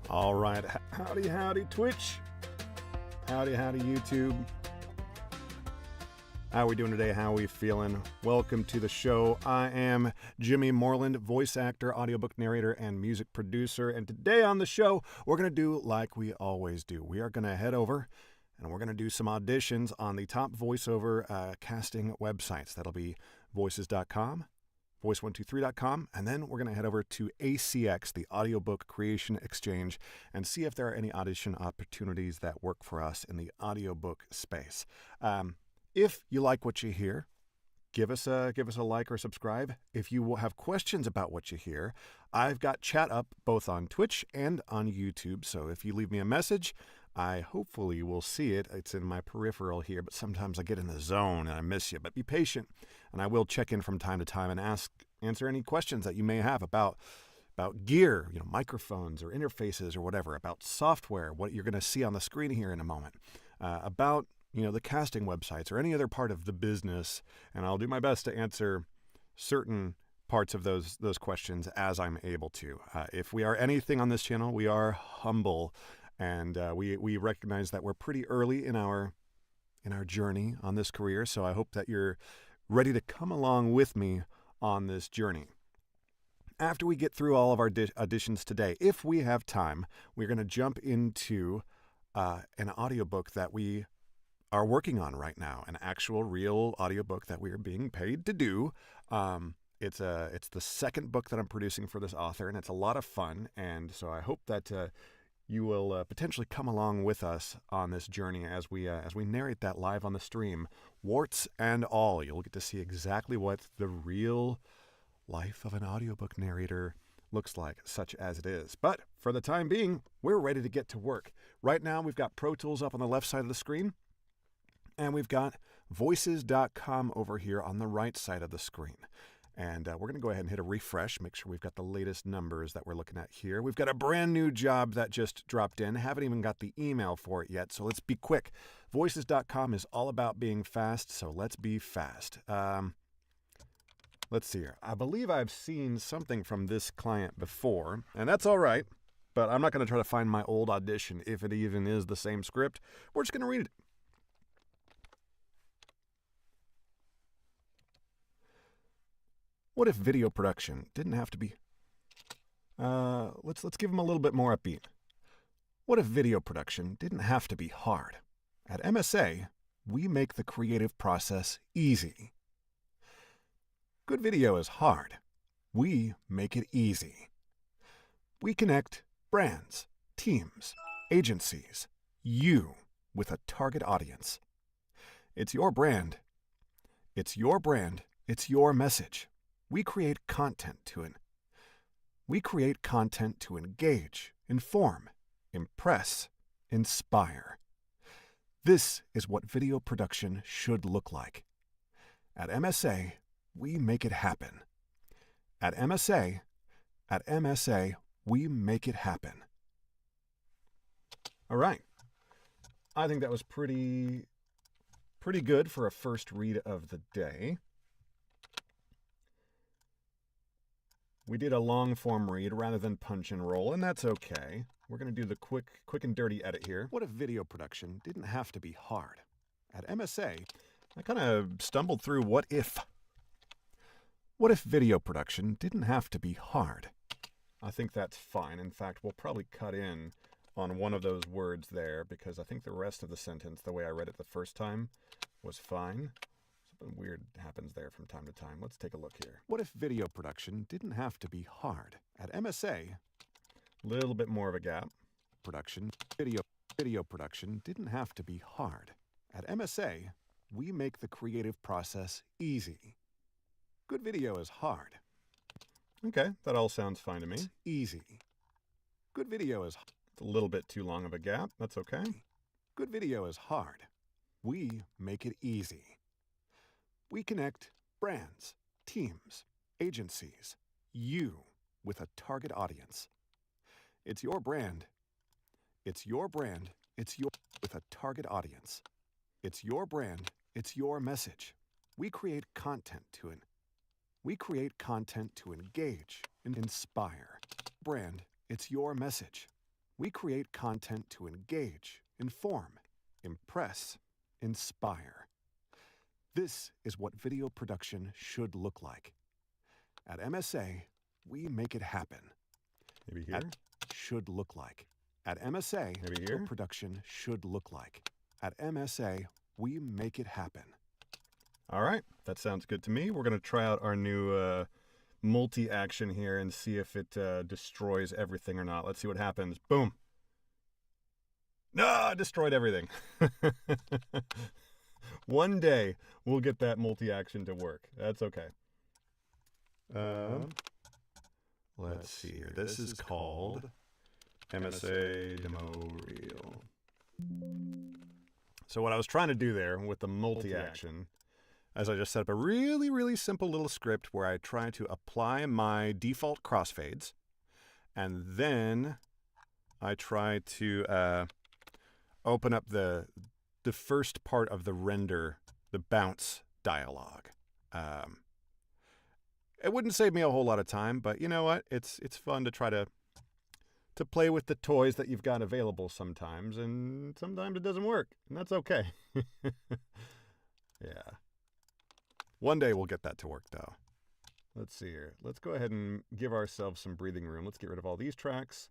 All right, howdy, howdy, Twitch. Howdy, howdy, YouTube. How are we doing today? How are we feeling? Welcome to the show. I am Jimmy Moreland, voice actor, audiobook narrator, and music producer. And today on the show, we're going to do like we always do. We are going to head over and we're going to do some auditions on the top voiceover casting websites. That'll be voices.com, voice123.com, and then we're going to head over to ACX, the Audiobook Creation Exchange, and see if there are any audition opportunities that work for us in the audiobook space. If you like what you hear, give us a like or subscribe. If you have questions about what you hear, I've got chat up both on Twitch and on YouTube. So if you leave me a message, I hopefully will see it. It's in my peripheral here, but sometimes I get in the zone and I miss you. But be patient, and I will check in from time to time and answer any questions that you may have about gear, microphones or interfaces or whatever, about software, what you're going to see on the screen here in a moment, about the casting websites or any other part of the business, and I'll do my best to answer certain parts of those questions as I'm able to. If we are anything on this channel, we are humble, and we recognize that we're pretty early in our journey on this career, so I hope that you're ready to come along with me on this journey. After we get through all of our auditions today, if we have time, we're going to jump into an audiobook that we are working on right now, an actual real audiobook that we are being paid to do. It's the second book that I'm producing for this author, and it's a lot of fun, and so I hope that you will potentially come along with us on this journey as we narrate that live on the stream, warts and all. You'll get to see exactly what the real life of an audiobook narrator looks like, such as it is. But for the time being, we're ready to get to work. Right now, we've got Pro Tools up on the left side of the screen, and we've got voices.com over here on the right side of the screen. And we're going to go ahead and hit a refresh, make sure we've got the latest numbers that we're looking at here. We've got a brand new job that just dropped in. Haven't even got the email for it yet, so let's be quick. Voices.com is all about being fast, so let's be fast. Let's see here. I believe I've seen something from this client before, and that's all right, but I'm not going to try to find my old audition if it even is the same script. We're just going to read it. What if video production didn't have to be... Let's give them a little bit more upbeat. What if video production didn't have to be hard? At MSA, we make the creative process easy. Good video is hard. We make it easy. We connect brands, teams, agencies, you with a target audience. It's your brand. It's your brand. It's your message. We create content to engage, inform, impress, inspire. This is what video production should look like. At MSA, we make it happen. At MSA, we make it happen. All right. I think that was pretty good for a first read of the day. We did a long form read rather than punch and roll, and that's okay. We're going to do the quick and dirty edit here. What if video production didn't have to be hard? At MSA, I kind of stumbled through what if. What if video production didn't have to be hard? I think that's fine. In fact, we'll probably cut in on one of those words there because I think the rest of the sentence, the way I read it the first time, was fine. Something weird happens there from time to time. Let's take a look here. What if video production didn't have to be hard? At MSA, a little bit more of a gap. Video production didn't have to be hard. At MSA, we make the creative process easy. Good video is hard. Okay, that all sounds fine to me. It's easy. Good video is a little bit too long of a gap. That's okay. Good video is hard. We make it easy. We connect brands, teams, agencies, you with a target audience. It's your brand. It's your brand. It's your with a target audience. It's your brand. It's your message. We create content to engage and inspire. Brand. It's your message. we create content to engage, inform, impress, inspire. This is what video production should look like. At MSA, we make it happen. Maybe here? At should look like. At MSA, Maybe video here? production should look like. At MSA, we make it happen. All right, that sounds good to me. We're going to try out our new multi-action here and see if it destroys everything or not. Let's see what happens. Boom. No, it destroyed everything. One day we'll get that multi-action to work. That's okay. Let's see here. This is called MSA Demo Reel. So what I was trying to do there with the multi-action, as I just set up a really, really simple little script where I try to apply my default crossfades, and then I try to open up the first part of the render, the bounce dialogue. It wouldn't save me a whole lot of time, but you know what? It's fun to try to play with the toys that you've got available sometimes, and sometimes it doesn't work, and that's okay. Yeah. One day we'll get that to work, though. Let's see here. Let's go ahead and give ourselves some breathing room. Let's get rid of all these tracks,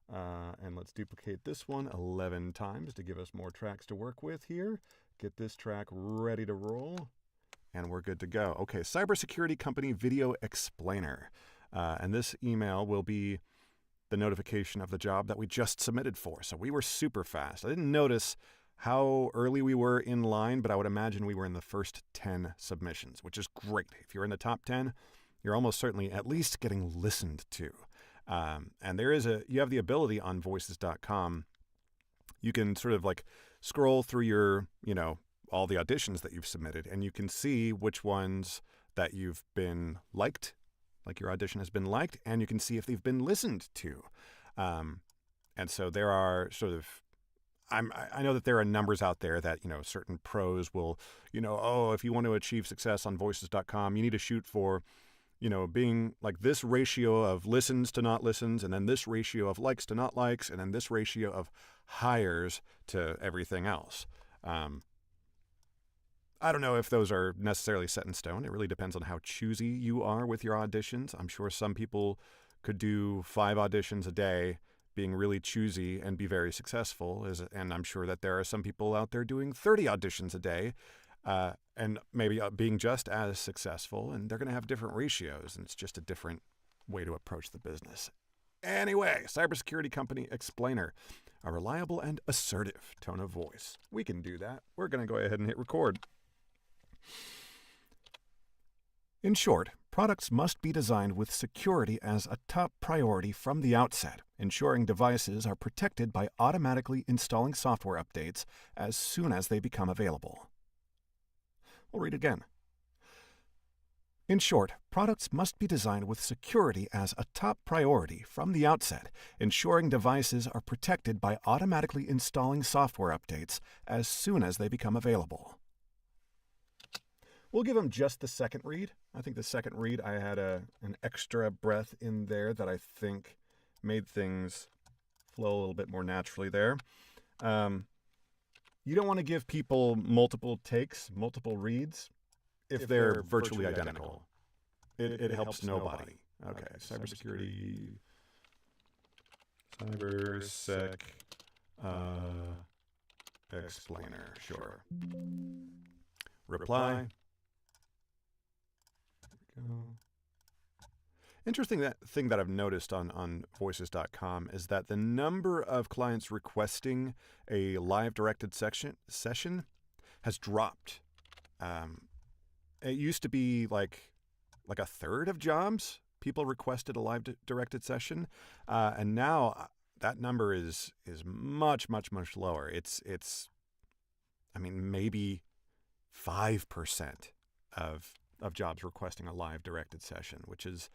and let's duplicate this one 11 times to give us more tracks to work with here. Get this track ready to roll. And we're good to go. Okay, cybersecurity company video explainer. And this email will be the notification of the job that we just submitted for. So we were super fast. I didn't notice how early we were in line, but I would imagine we were in the first 10 submissions, which is great. If you're in the top 10, you're almost certainly at least getting listened to. And you have the ability on voices.com. You can sort of like scroll through your, all the auditions that you've submitted, and you can see which ones that you've been liked, like your audition has been liked, and you can see if they've been listened to. And so there are sort of, I know that there are numbers out there that, certain pros will, if you want to achieve success on voices.com, you need to shoot for, being like this ratio of listens to not listens, and then this ratio of likes to not likes, and then this ratio of hires to everything else. I don't know if those are necessarily set in stone. It really depends on how choosy you are with your auditions. I'm sure some people could do 5 auditions a day, being really choosy and be very successful. And I'm sure that there are some people out there doing 30 auditions a day and maybe being just as successful. And they're going to have different ratios, and it's just a different way to approach the business. Anyway, cybersecurity company explainer, a reliable and assertive tone of voice. We can do that. We're going to go ahead and hit record. In short, products must be designed with security as a top priority from the outset, ensuring devices are protected by automatically installing software updates as soon as they become available. We'll read again. In short, products must be designed with security as a top priority from the outset, ensuring devices are protected by automatically installing software updates as soon as they become available. We'll give them just the second read. I think the second read, I had an extra breath in there that I think made things flow a little bit more naturally there. You don't want to give people multiple takes, multiple reads, if they're virtually identical. It helps nobody. Okay, cybersecurity, cybersec explainer, sure. Reply. Go. Interesting thing that I've noticed on voices.com is that the number of clients requesting a live directed session has dropped. It used to be like a third of jobs people requested a live directed session, and now that number is much lower. It's maybe 5% of jobs requesting a live directed session, which is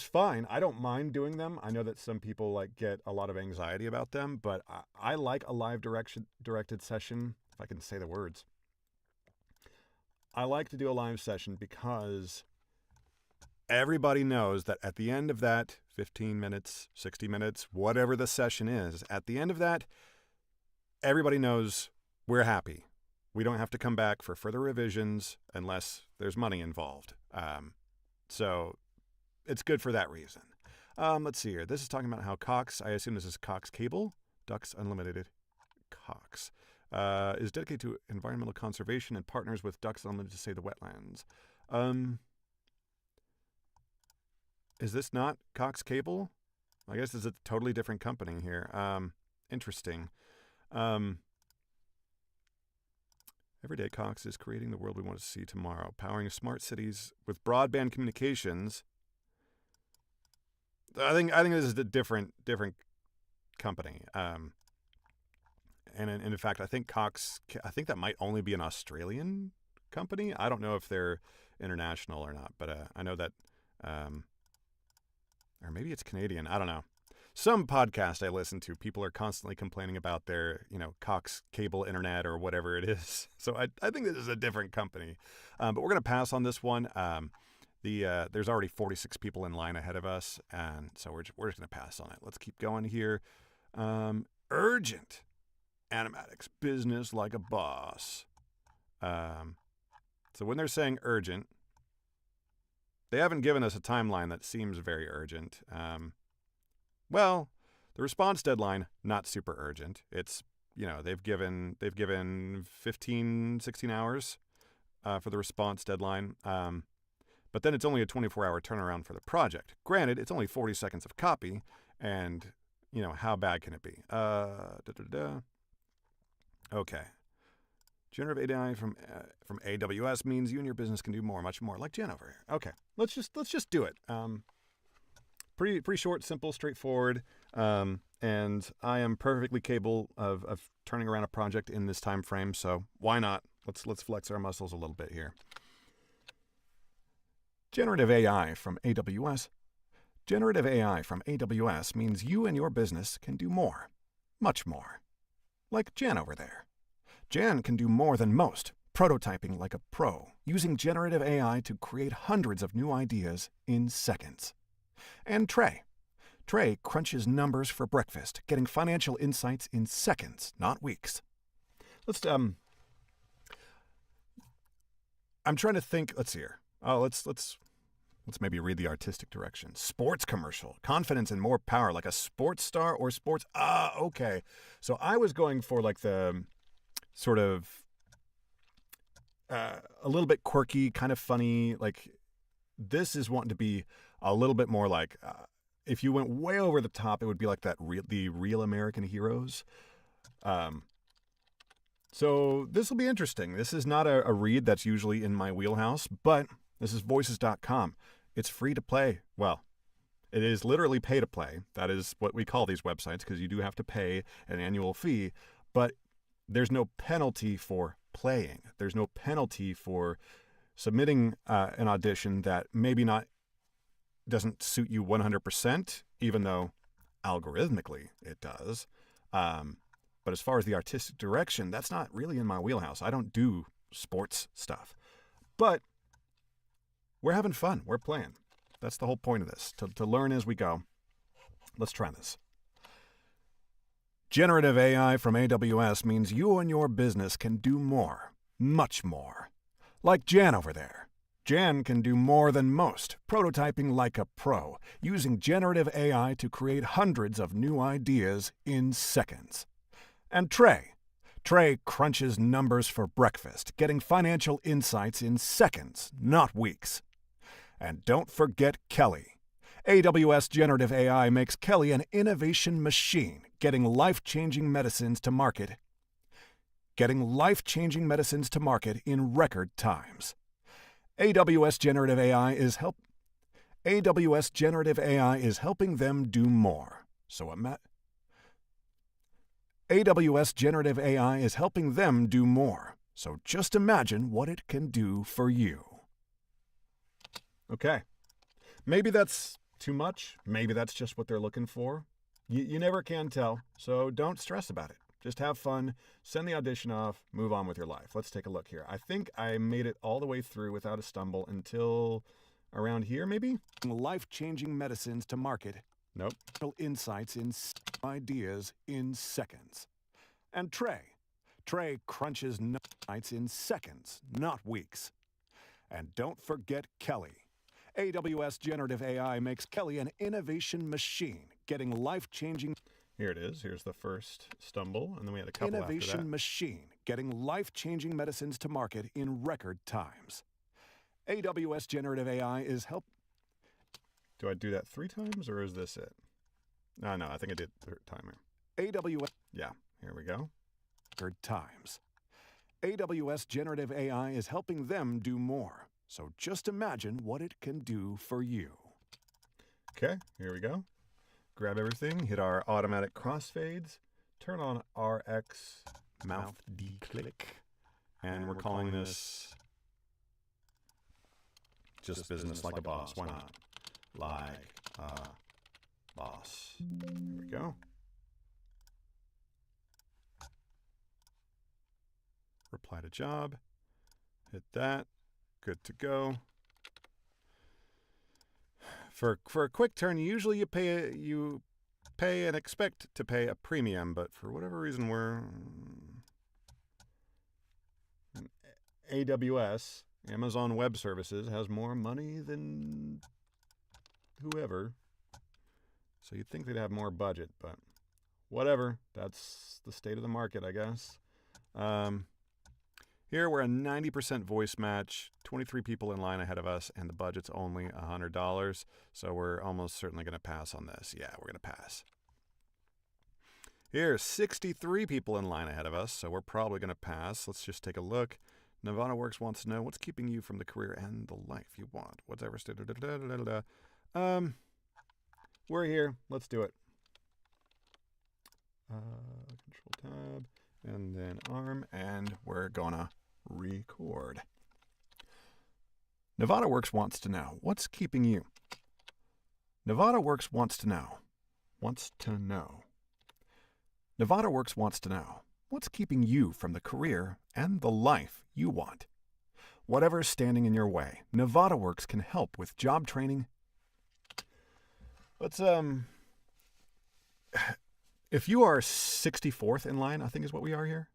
fine. I don't mind doing them. I know that some people get a lot of anxiety about them, but I like a live directed session, if I can say the words. I like to do a live session because everybody knows that at the end of that 15 minutes, 60 minutes, whatever the session is, at the end of that, everybody knows we're happy. We don't have to come back for further revisions unless there's money involved. So it's good for that reason. Let's see here. This is talking about how Cox, I assume this is Cox Cable, Ducks Unlimited, Cox, is dedicated to environmental conservation and partners with Ducks Unlimited to save the wetlands. Is this not Cox Cable? I guess it's a totally different company here. Interesting. Every day, Cox is creating the world we want to see tomorrow, powering smart cities with broadband communications. I think this is a different company. And in fact, I think Cox, I think that might only be an Australian company. I don't know if they're international or not, but I know that, or maybe it's Canadian. I don't know. Some podcast I listen to, people are constantly complaining about their, Cox cable internet or whatever it is. So I think this is a different company. But we're going to pass on this one. There's already 46 people in line ahead of us, and so we're just going to pass on it. Let's keep going here. Urgent. Animatics. Business like a boss. So when they're saying urgent, they haven't given us a timeline that seems very urgent. Well, the response deadline, not super urgent. It's, they've given 15, 16 hours for the response deadline. But then it's only a 24-hour turnaround for the project. Granted, it's only 40 seconds of copy, and, how bad can it be? Okay. Generative AI from AWS means you and your business can do more, much more, like Jen over here. Okay, let's just do it. Pretty short, simple, straightforward, and I am perfectly capable of turning around a project in this time frame. So why not? Let's flex our muscles a little bit here. Generative AI from AWS. Generative AI from AWS means you and your business can do more, much more, like Jan over there. Jan can do more than most, prototyping like a pro, using generative AI to create hundreds of new ideas in seconds. And Trey. Trey crunches numbers for breakfast, getting financial insights in seconds, not weeks. I'm trying to think. Let's see here. Let's maybe read the artistic direction. Sports commercial. Confidence and more power, like a sports star or sports. Okay. So I was going for like the sort of a little bit quirky, kind of funny. Like this is wanting to be a little bit more like, if you went way over the top, it would be like the Real American Heroes. So this will be interesting. This is not a read that's usually in my wheelhouse, but this is voices.com. It's free to play. Well, it is literally pay to play. That is what we call these websites because you do have to pay an annual fee, but there's no penalty for playing. There's no penalty for submitting an audition that maybe not doesn't suit you 100%, even though algorithmically it does. But as far as the artistic direction, that's not really in my wheelhouse. I don't do sports stuff. But we're having fun. We're playing. That's the whole point of this, to learn as we go. Let's try this. Generative AI from AWS means you and your business can do more, much more. Like Jan over there. Jan can do more than most, prototyping like a pro, using generative AI to create hundreds of new ideas in seconds. And Trey. Trey crunches numbers for breakfast, getting financial insights in seconds, not weeks. And don't forget Kelly. AWS Generative AI makes Kelly an innovation machine, getting life-changing medicines to market in record times. AWS Generative AI is helping them do more. AWS Generative AI is helping them do more. So just imagine what it can do for you. Okay. Maybe that's too much. Maybe that's just what they're looking for. You never can tell, so don't stress about it. Just have fun, send the audition off, move on with your life. Let's take a look here. I think I made it all the way through without a stumble until around here, maybe? Life-changing medicines to market. Nope. Insights in ideas in seconds. And Trey crunches nights in seconds, not weeks. And don't forget Kelly. AWS Generative AI makes Kelly an innovation machine, getting life-changing... Here it is. Here's the first stumble, and then we had a couple innovation after that. machine, getting life-changing medicines to market in record times. AWS Generative AI is Do I do that 3 times, or is this it? No, I think I did third timer. AWS... Yeah, here we go. Record times. AWS Generative AI is helping them do more. So just imagine what it can do for you. Okay, here we go. Grab everything, hit our automatic crossfades, turn on RX Mouth declick. and we're calling this just business like a boss. Why not? Like a boss. Here we go. Reply to job. Hit that. Good to go. For a quick turn, usually you pay and expect to pay a premium, but for whatever reason we're AWS, Amazon Web Services, has more money than whoever. So you'd think they'd have more budget, but whatever. That's the state of the market, I guess. Here we're a 90% voice match, 23 people in line ahead of us, and the budget's only $100. So we're almost certainly going to pass on this. Yeah, we're going to pass. Here, 63 people in line ahead of us, so we're probably going to pass. Let's just take a look. Nevada Works wants to know what's keeping you from the career and the life you want. Whatever. We're here. Let's do it. Control tab, and then arm, and we're gonna record. Nevada Works wants to know what's keeping you. Nevada Works wants to know. Nevada Works wants to know what's keeping you from the career and the life you want. Whatever's standing in your way, Nevada Works can help with job training. Let's if you are 64th in line, I think is what we are here.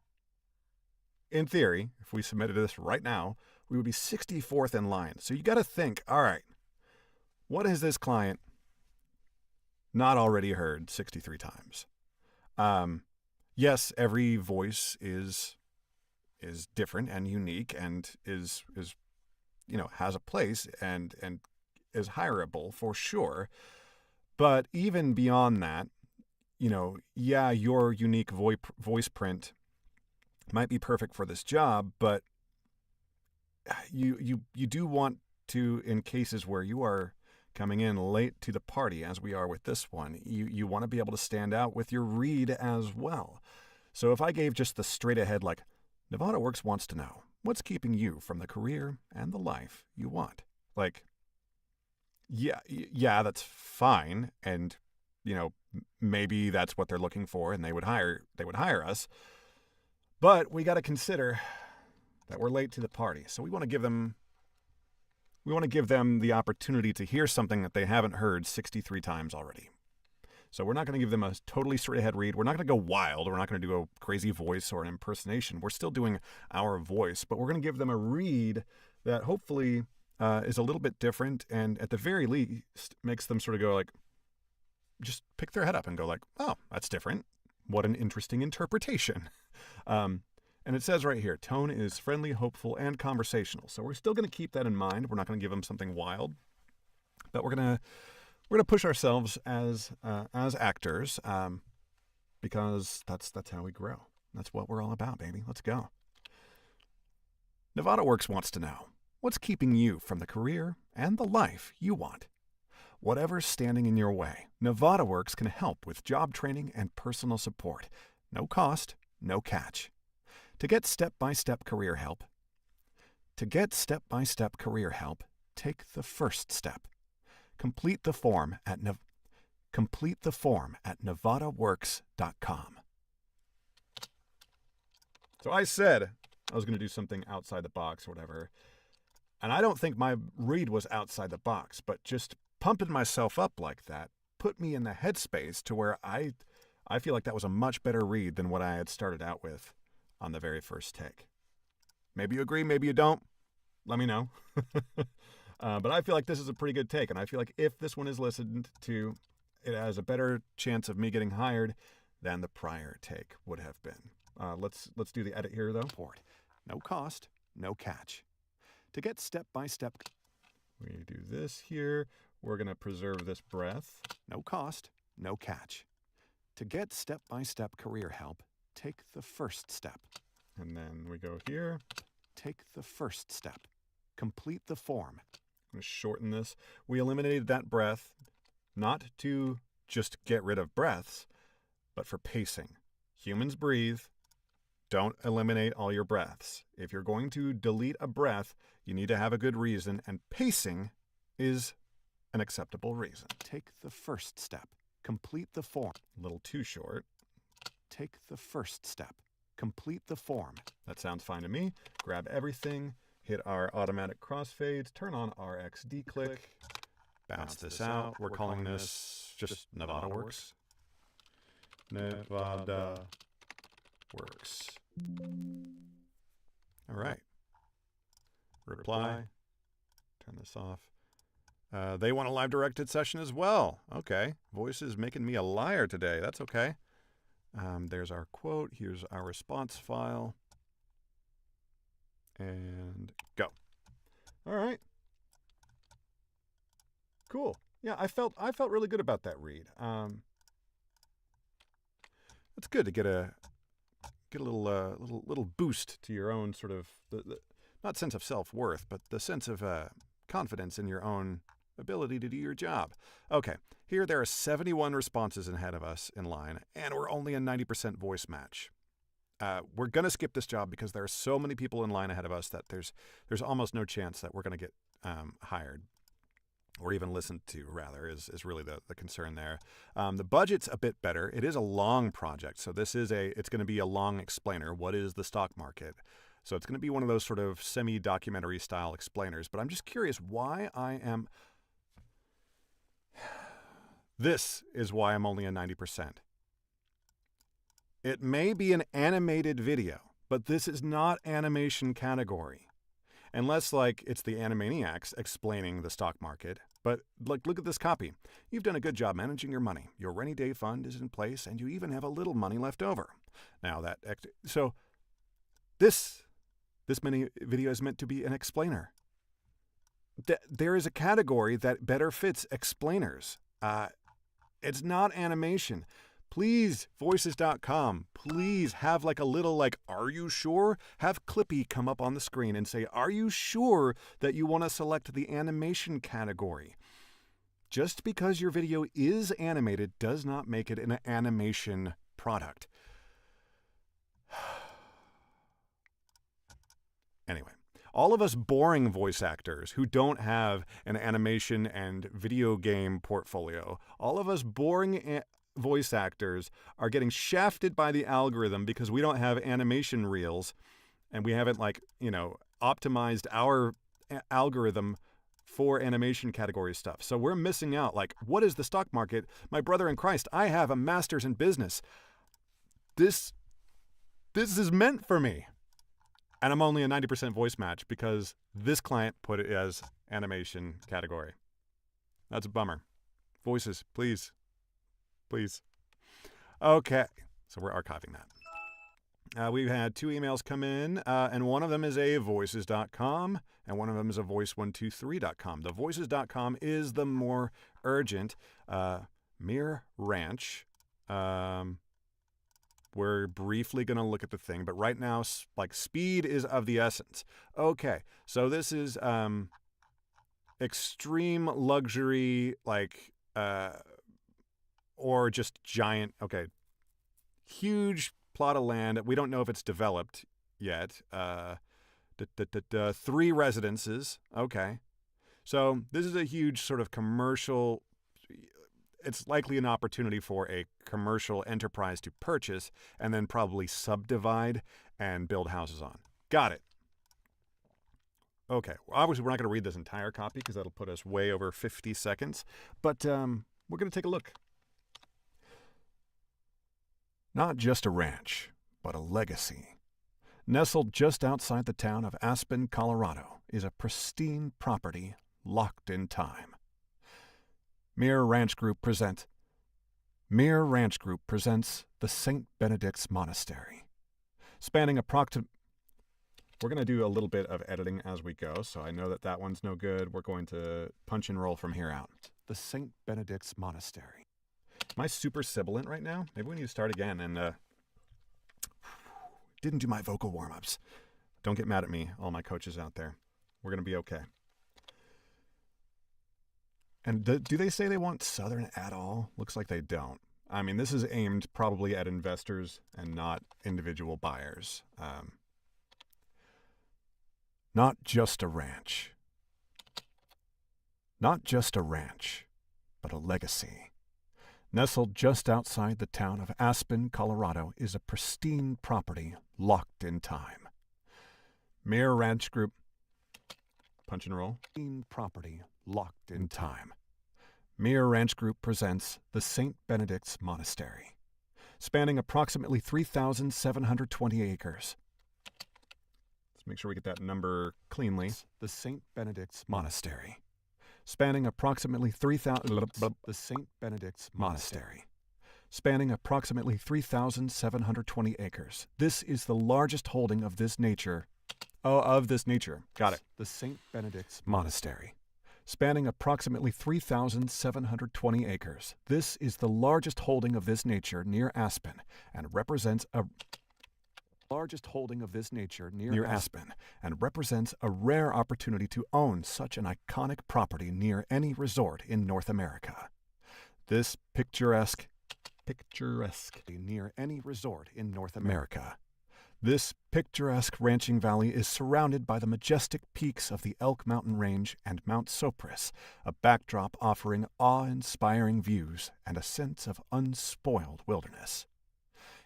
In theory, if we submitted this right now, we would be 64th in line. So you got to think, all right, what has this client not already heard 63 times? Yes, every voice is different and unique and is has a place and is hireable for sure. But even beyond that, your unique voice print might be perfect for this job, but you do want to, in cases where you are coming in late to the party, as we are with this one, you want to be able to stand out with your read as well. So if I gave just the straight ahead, like, Nevada Works wants to know, what's keeping you from the career and the life you want? Like, yeah, that's fine. And, maybe that's what they're looking for and they would hire us. But we got to consider that we're late to the party. So we want to give them the opportunity to hear something that they haven't heard 63 times already. So we're not going to give them a totally straight ahead read. We're not going to go wild. We're not going to do a crazy voice or an impersonation. We're still doing our voice, but we're going to give them a read that hopefully is a little bit different, and at the very least makes them sort of go like, just pick their head up and go like, oh, that's different. What an interesting interpretation. And it says right here, tone is friendly, hopeful, and conversational. So we're still going to keep that in mind. We're not going to give them something wild, but we're going to push ourselves as actors, because that's how we grow. That's what we're all about, baby. Let's go. Nevada Works wants to know, what's keeping you from the career and the life you want? Whatever's standing in your way, Nevada Works can help with job training and personal support. No cost, no catch. To get step-by-step career help, take the first step. Complete the form at nevadaworks.com. So I said I was going to do something outside the box or whatever. And I don't think my read was outside the box, but just pumping myself up like that put me in the headspace to where I feel like that was a much better read than what I had started out with on the very first take. Maybe you agree, maybe you don't. Let me know. But I feel like this is a pretty good take, and I feel like if this one is listened to, it has a better chance of me getting hired than the prior take would have been. Let's do the edit here, though. No cost, no catch. To get step-by-step... We do this here. We're going to preserve this breath. No cost, no catch. To get step-by-step career help, take the first step. And then we go here. Take the first step. Complete the form. I'm going to shorten this. We eliminated that breath, not to just get rid of breaths, but for pacing. Humans breathe. Don't eliminate all your breaths. If you're going to delete a breath, you need to have a good reason, and pacing is an acceptable reason. Take the first step. Complete the form. A little too short. Take the first step. Complete the form. That sounds fine to me. Grab everything, hit our automatic crossfades, turn on our XD click, Bounce this out. We're calling this just Nevada Works. Nevada Works. All right. Reply. Turn this off. They want a live directed session as well. Okay. Voice is making me a liar today. That's okay. There's our quote. Here's our response file. And go. All right. Cool. Yeah, I felt really good about that read. It's good to get a little boost to your own sort of the not sense of self-worth, but the sense of confidence in your own ability to do your job. Okay, here there are 71 responses ahead of us in line, and we're only a 90% voice match. We're going to skip this job because there are so many people in line ahead of us that there's almost no chance that we're going to get hired, or even listened to, rather, is really the concern there. The budget's a bit better. It is a long project, so it's going to be a long explainer. What is the stock market? So it's going to be one of those sort of semi-documentary style explainers, but I'm just curious why This is why I'm only a 90%. It may be an animated video, but this is not animation category. Unless, it's the Animaniacs explaining the stock market. But, look at this copy. You've done a good job managing your money. Your rainy day fund is in place, and you even have a little money left over. Now, this mini video is meant to be an explainer. There is a category that better fits explainers. It's not animation. Please, voices.com, please have a little are you sure? Have Clippy come up on the screen and say, are you sure that you want to select the animation category? Just because your video is animated does not make it an animation product. Anyway, all of us boring voice actors who don't have an animation and video game portfolio, all of us boring voice actors are getting shafted by the algorithm because we don't have animation reels and we haven't optimized our algorithm for animation category stuff. So we're missing out. What is the stock market? My brother in Christ, I have a master's in business. This is meant for me. And I'm only a 90% voice match because this client put it as animation category. That's a bummer. Voices, please. Please. Okay, so we're archiving that. We've had 2 emails come in, and one of them is a voices.com, and one of them is a voice123.com. The voices.com is the more urgent. Mere Ranch. We're briefly going to look at the thing, but right now, speed is of the essence. Okay, so this is extreme luxury, or just giant, huge plot of land. We don't know if it's developed yet. 3 residences. Okay. So this is a huge sort of commercial. It's likely an opportunity for a commercial enterprise to purchase and then probably subdivide and build houses on. Got it. Okay, well, obviously we're not going to read this entire copy because that'll put us way over 50 seconds, but we're going to take a look. Not just a ranch, but a legacy. Nestled just outside the town of Aspen, Colorado, is a pristine property locked in time. Mirror Ranch Group presents the St. Benedict's Monastery. Spanning approximately... We're going to do a little bit of editing as we go, so I know that that one's no good. We're going to punch and roll from here out. The St. Benedict's Monastery. Am I super sibilant right now? Maybe we need to start again and... Didn't do my vocal warm-ups. Don't get mad at me, all my coaches out there. We're going to be okay. And do they say they want Southern at all? Looks like they don't. I mean, this is aimed probably at investors and not individual buyers. Not just a ranch. Not just a ranch, but a legacy. Nestled just outside the town of Aspen, Colorado, is a pristine property locked in time. Mirror Ranch Group... Punch and roll. Pristine property locked in time. Mirror Ranch Group presents the St. Benedict's Monastery, spanning approximately 3,720 acres. Let's make sure we get that number cleanly. The St. Benedict's Monastery, spanning approximately 3,000... The St. Benedict's Monastery, spanning approximately 3,720 acres. This is the largest holding of this nature. Got it. The St. Benedict's Monastery, spanning approximately 3,720 acres. This is the largest holding of this nature near Aspen and represents a rare opportunity to own such an iconic property near any resort in North America. This picturesque ranching valley is surrounded by the majestic peaks of the Elk Mountain Range and Mount Sopris, a backdrop offering awe-inspiring views and a sense of unspoiled wilderness.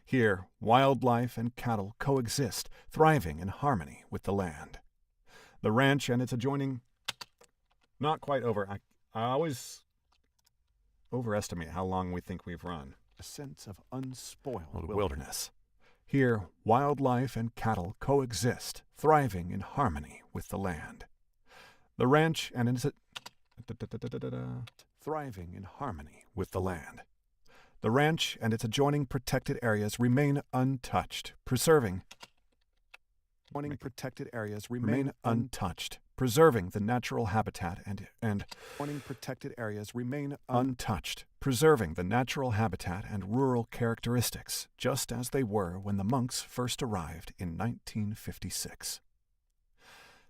Here, wildlife and cattle coexist, thriving in harmony with the land. The ranch and its adjoining... Not quite over. I always overestimate how long we think we've run. A sense of unspoiled wilderness. Here, wildlife and cattle coexist, thriving in harmony with the land. The ranch and its... Thriving in harmony with the land. The ranch and its adjoining protected areas remain untouched, preserving the natural habitat and rural characteristics, just as they were when the monks first arrived in 1956.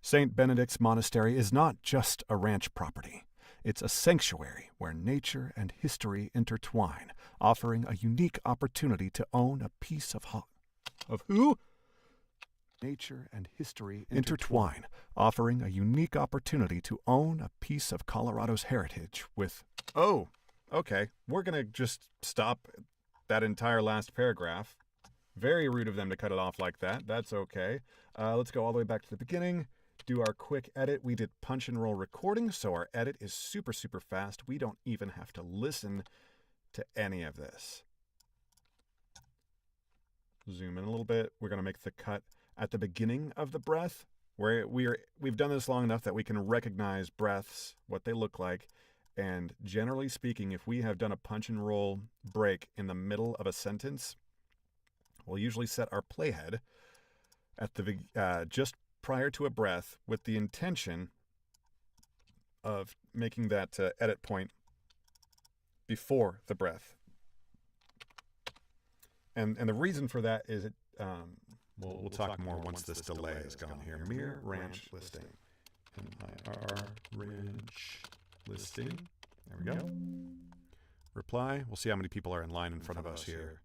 St. Benedict's Monastery is not just a ranch property. It's a sanctuary where nature and history intertwine, offering a unique opportunity to own a piece of Nature and history intertwine, offering a unique opportunity to own a piece of Colorado's heritage with... Oh, okay. We're going to just stop that entire last paragraph. Very rude of them to cut it off like that. That's okay. Let's go all the way back to the beginning. Do our quick edit. We did punch and roll recording, so our edit is super, super fast. We don't even have to listen to any of this. Zoom in a little bit. We're going to make the cut at the beginning of the breath, where we've done this long enough that we can recognize breaths, what they look like, and generally speaking, if we have done a punch and roll break in the middle of a sentence, we'll usually set our playhead at the just prior to a breath with the intention of making that edit point before the breath. And the reason for that is we'll talk more once this delay is gone here. Mirror ranch listing. MIR ranch listing. There we go. Reply. We'll see how many people are in line in front of us here.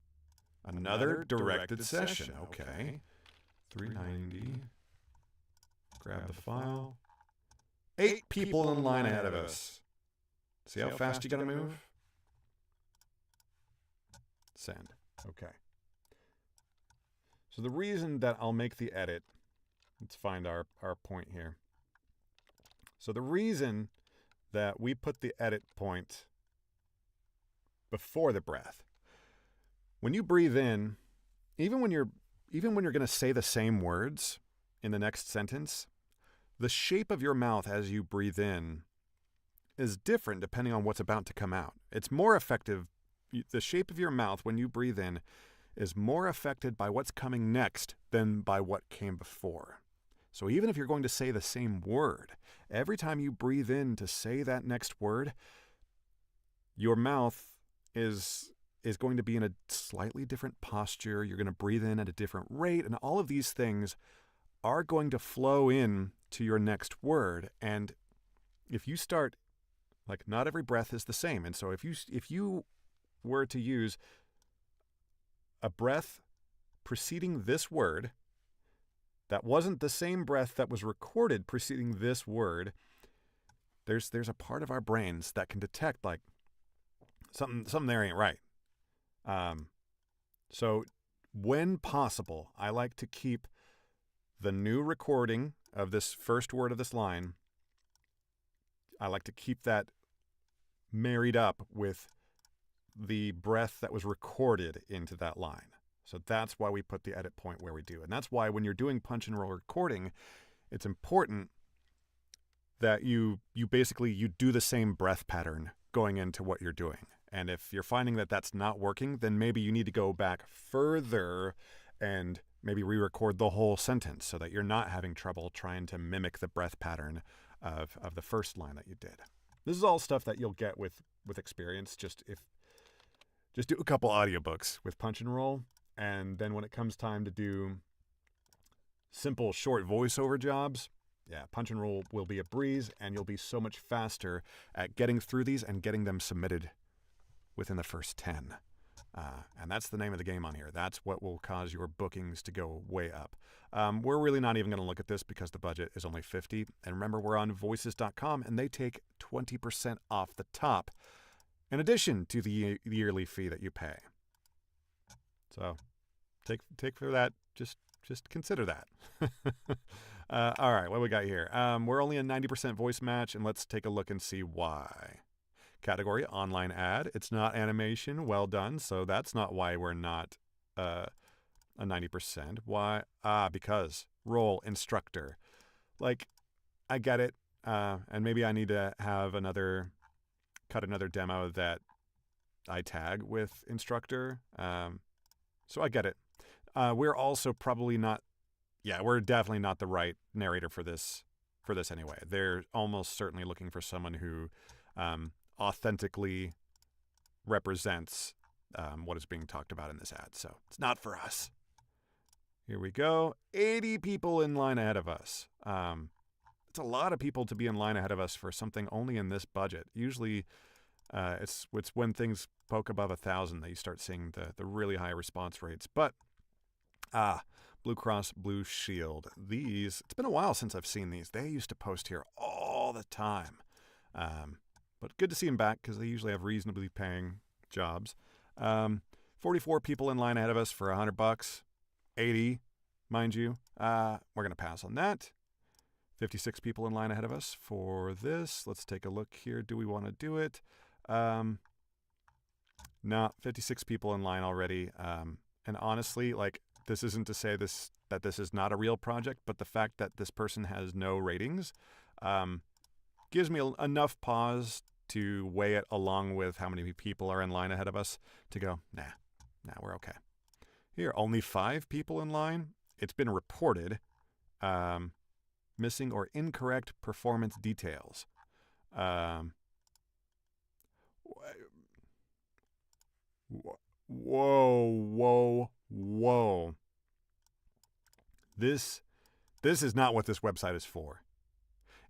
Another directed session. Okay. 390. Grab the file. 8 people in line ahead of us. See how fast you gotta move? Send. Okay. So the reason that I'll make the edit, let's find our point here. So the reason that we put the edit point before the breath, when you breathe in, even when you're going to say the same words in the next sentence, the shape of your mouth as you breathe in is different depending on what's about to come out. It's more effective. The shape of your mouth when you breathe in is more affected by what's coming next than by what came before. So even if you're going to say the same word, every time you breathe in to say that next word, your mouth is going to be in a slightly different posture. You're going to breathe in at a different rate, and all of these things are going to flow in to your next word. And if you start, like, not every breath is the same. And so if you were to use a breath preceding this word that wasn't the same breath that was recorded preceding this word, there's a part of our brains that can detect, like, something there ain't right. So when possible, I like to keep the new recording of this first word of this line, I like to keep that married up with the breath that was recorded into that line. So that's why we put the edit point where we do. And that's why when you're doing punch and roll recording, it's important that you do the same breath pattern going into what you're doing. And if you're finding that that's not working, then maybe you need to go back further and maybe re-record the whole sentence so that you're not having trouble trying to mimic the breath pattern of the first line that you did. This is all stuff that you'll get with experience. Just do a couple audiobooks with punch and roll, and then when it comes time to do simple short voiceover jobs, punch and roll will be a breeze, and you'll be so much faster at getting through these and getting them submitted within the first 10. And that's the name of the game on here. That's what will cause your bookings to go way up. We're really not even going to look at this because the budget is only $50. And remember, we're on voices.com, and they take 20% off the top in addition to the yearly fee that you pay. So take for that. Just consider that. All right, what we got here? We're only a 90% voice match, and let's take a look and see why. Category, online ad. It's not animation. Well done. So that's not why we're not a 90%. Why? Because role, instructor. Like, I get it. And maybe I need to have cut another demo that I tag with instructor. So I get it. We're also probably not, we're definitely not the right narrator for this anyway. They're almost certainly looking for someone who authentically represents what is being talked about in this ad. So it's not for us. Here we go. 80 people in line ahead of us. It's a lot of people to be in line ahead of us for something only in this budget. Usually it's when things poke above 1,000 that you start seeing the really high response rates. But Blue Cross Blue Shield. These, it's been a while since I've seen these. They used to post here all the time. But good to see them back because they usually have reasonably paying jobs. 44 people in line ahead of us for $100. 80, mind you. We're going to pass on that. 56 people in line ahead of us for this. Let's take a look here. Do we want to do it? No, 56 people in line already. And honestly, like, this isn't to say that this is not a real project, but the fact that this person has no ratings gives me enough pause to weigh it along with how many people are in line ahead of us to go, nah, we're okay. Here, only 5 people in line. It's been reported missing or incorrect performance details. Whoa. This is not what this website is for.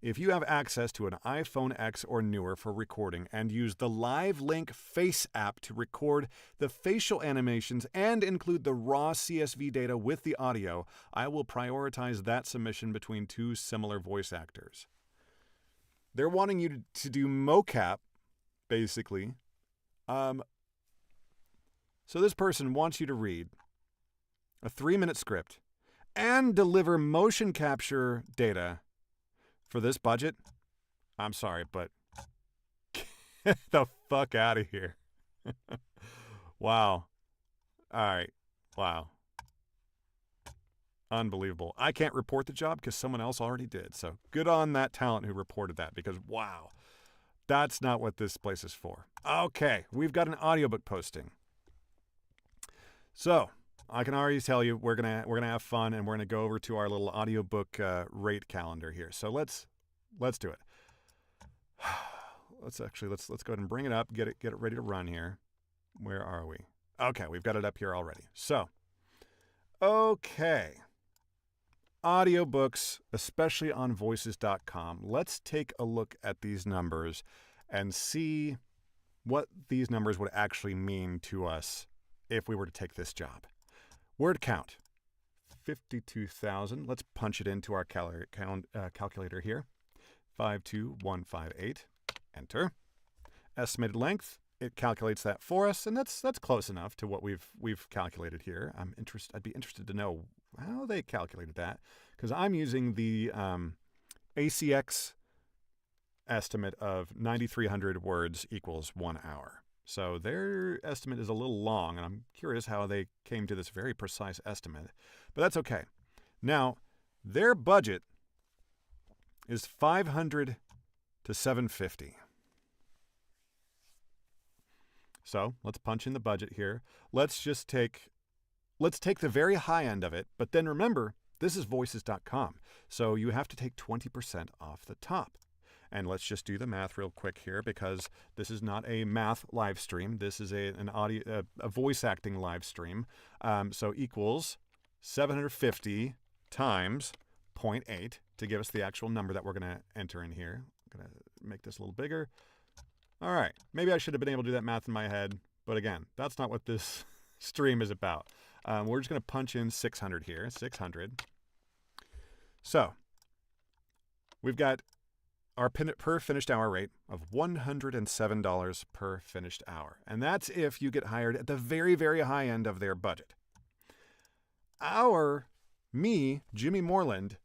If you have access to an iPhone X or newer for recording and use the Live Link Face app to record the facial animations and include the raw CSV data with the audio, I will prioritize that submission between 2 similar voice actors. They're wanting you to do mocap, basically. So this person wants you to read a 3-minute script and deliver motion capture data for this budget. I'm sorry, but get the fuck out of here. Wow. All right. Wow. Unbelievable. I can't report the job because someone else already did. So good on that talent who reported that because wow, that's not what this place is for. Okay, we've got an audiobook posting. So I can already tell you we're gonna have fun and we're gonna go over to our little audiobook rate calendar here. So let's do it. Let's go ahead and bring it up. Get it ready to run here. Where are we? Okay, we've got it up here already. So okay. Audiobooks, especially on voices.com. Let's take a look at these numbers and see what these numbers would actually mean to us if we were to take this job. Word count, 52,000. Let's punch it into our calculator here. 52158. Enter. Estimated length, it calculates that for us, and that's close enough to what we've calculated here. I'd be interested to know how they calculated that, because I'm using the ACX estimate of 9,300 words equals 1 hour. So their estimate is a little long, and I'm curious how they came to this very precise estimate. But that's okay. Now, their budget is $500 to $750. So let's punch in the budget here. Let's take the very high end of it, but then remember, this is voices.com, so you have to take 20% off the top. And let's just do the math real quick here, because this is not a math live stream. This is a voice acting live stream. So equals 750 times 0.8 to give us the actual number that we're going to enter in here. I'm going to make this a little bigger. All right, maybe I should have been able to do that math in my head, but again, that's not what this stream is about. We're just going to punch in 600 here, 600. So we've got our per finished hour rate of $107 per finished hour. And that's if you get hired at the very, very high end of their budget. Jimmy Moreland,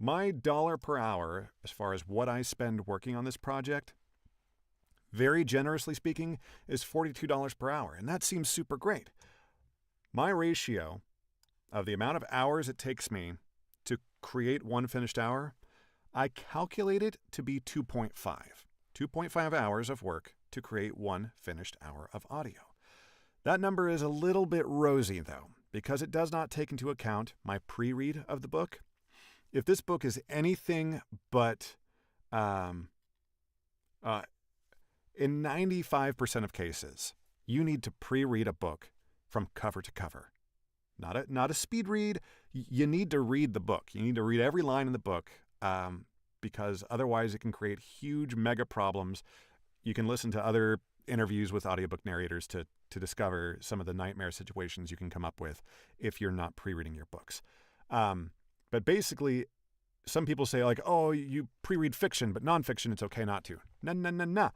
my dollar per hour, as far as what I spend working on this project, very generously speaking, is $42 per hour. And that seems super great. My ratio of the amount of hours it takes me to create one finished hour, I calculate it to be 2.5. 2.5 hours of work to create one finished hour of audio. That number is a little bit rosy, though, because it does not take into account my pre-read of the book. If this book is anything but, in 95% of cases, you need to pre-read a book from cover to cover. Not a speed read. You need to read the book. You need to read every line in the book, because otherwise it can create huge mega problems. You can listen to other interviews with audiobook narrators to discover some of the nightmare situations you can come up with if you're not pre-reading your books. But basically, some people say like, oh, you pre-read fiction, but nonfiction, it's okay not to. No.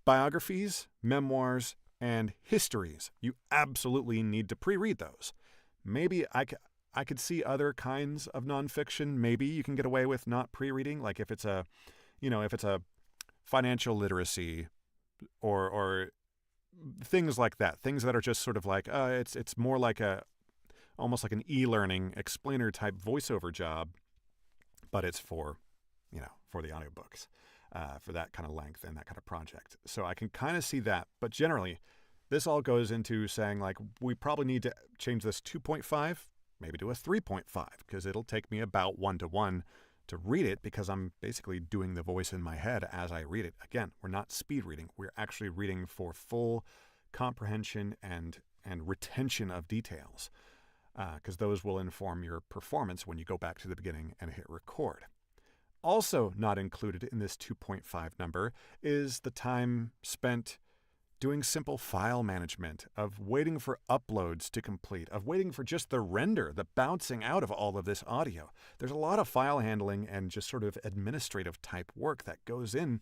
Biographies, memoirs, and histories, you absolutely need to pre-read those. Maybe I could see other kinds of nonfiction. Maybe you can get away with not pre-reading, like if it's a financial literacy or things like that. Things that are just sort of like it's more like almost like an e-learning explainer type voiceover job, but it's for the audiobooks, for that kind of length and that kind of project. So I can kind of see that, but generally, this all goes into saying like we probably need to change this 2.5 maybe to a 3.5, because it'll take me about 1-to-1 to read it, because I'm basically doing the voice in my head as I read it. Again, we're not speed reading. We're actually reading for full comprehension and retention of details, because those will inform your performance when you go back to the beginning and hit record. Also not included in this 2.5 number is the time spent doing simple file management, of waiting for uploads to complete, of waiting for just the render, the bouncing out of all of this audio. There's a lot of file handling and just sort of administrative type work that goes in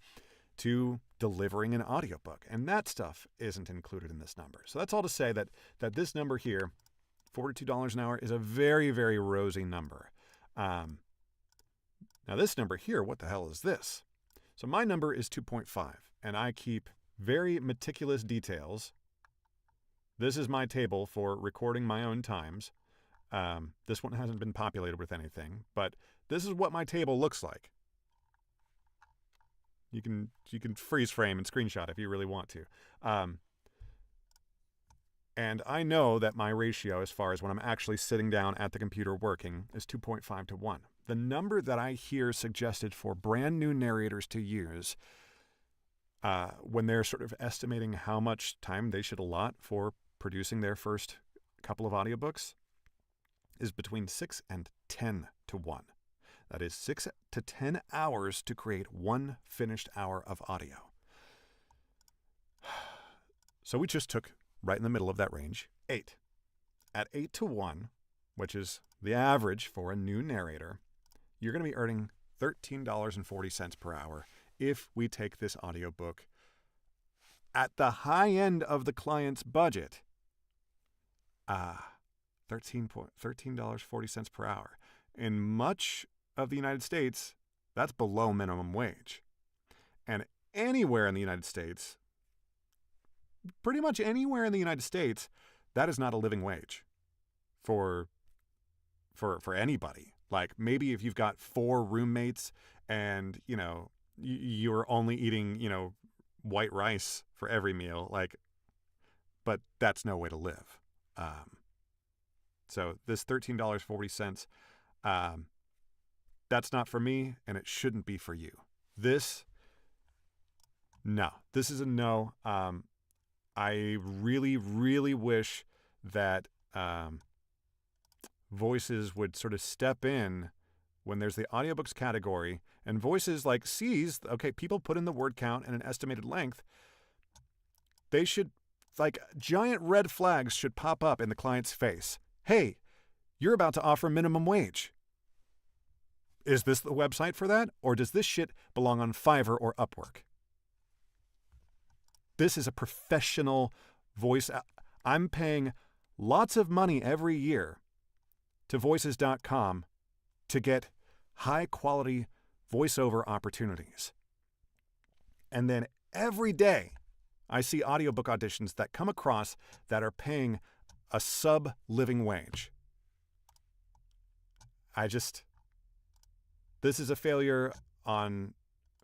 to delivering an audiobook, and that stuff isn't included in this number. So that's all to say that this number here, $42 an hour, is a very, very rosy number. Now, Now this number here, what the hell is this? So my number is 2.5, and I keep very meticulous details. This is my table for recording my own times. This one hasn't been populated with anything, but this is what my table looks like. You can freeze frame and screenshot if you really want to. And I know that my ratio, as far as when I'm actually sitting down at the computer working, is 2.5 to 1. The number that I hear suggested for brand new narrators to use when they're sort of estimating how much time they should allot for producing their first couple of audiobooks is between 6 and 10 to 1. That is 6 to 10 hours to create one finished hour of audio. So we just took right in the middle of that range, 8. At 8 to 1, which is the average for a new narrator, you're going to be earning $13.40 per hour if we take this audiobook at the high end of the client's budget. $13.40 per hour. In much of the United States, that's below minimum wage. And anywhere in the United States, pretty much anywhere in the United States, that is not a living wage for anybody. Like maybe if you've got 4 roommates and, you're only eating, white rice for every meal, but that's no way to live. So this $13.40, that's not for me, and it shouldn't be for you. This is a no. I really, really wish that Voices would sort of step in when there's the audiobooks category, and Voices sees, okay, people put in the word count and an estimated length. They should, giant red flags should pop up in the client's face. Hey, you're about to offer minimum wage. Is this the website for that? Or does this shit belong on Fiverr or Upwork? This is a professional voice. I'm paying lots of money every year to voices.com to get high quality voiceover opportunities. And then every day I see audiobook auditions that come across that are paying a sub-living wage. This is a failure on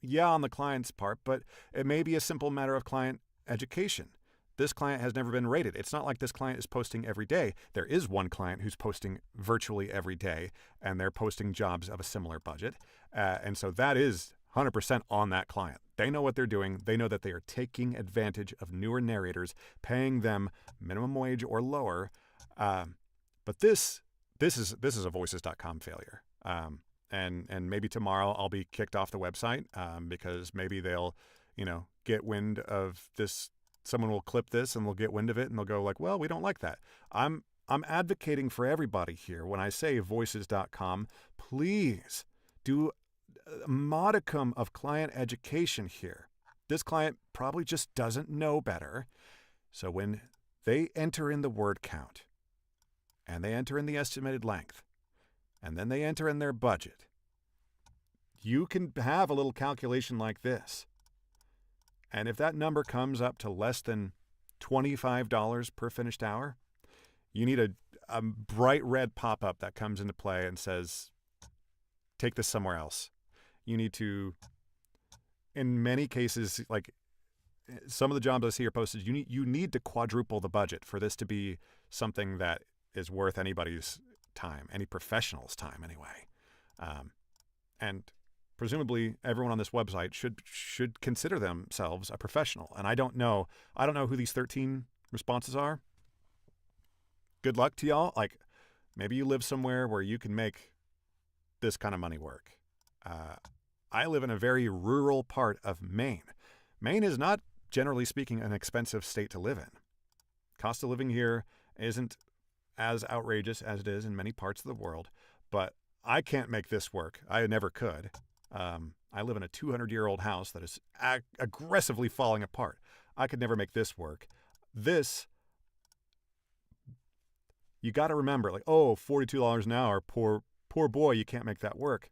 the client's part, but it may be a simple matter of client education. This client has never been rated. It's not like this client is posting every day. There is one client who's posting virtually every day, and they're posting jobs of a similar budget. And so that is 100% on that client. They know what they're doing. They know that they are taking advantage of newer narrators, paying them minimum wage or lower. But this is a voices.com failure. And maybe tomorrow I'll be kicked off the website because maybe they'll, get wind of this. Someone will clip this and they'll get wind of it and they'll go well, we don't like that. I'm advocating for everybody here. When I say voices.com, please do a modicum of client education here. This client probably just doesn't know better. So when they enter in the word count and they enter in the estimated length and then they enter in their budget, you can have a little calculation like this. And if that number comes up to less than $25 per finished hour, you need a bright red pop-up that comes into play and says, take this somewhere else. You need to, in many cases, some of the jobs I see are posted, you need to quadruple the budget for this to be something that is worth anybody's time, any professional's time anyway. And presumably everyone on this website should consider themselves a professional. And I don't know who these 13 responses are. Good luck to y'all. Maybe you live somewhere where you can make this kind of money work. I live in a very rural part of Maine. Maine is not, generally speaking, an expensive state to live in. Cost of living here isn't as outrageous as it is in many parts of the world, but I can't make this work. I never could. I live in a 200-year-old house that is aggressively falling apart. I could never make this work. This, you got to remember, $42 an hour, poor boy, you can't make that work.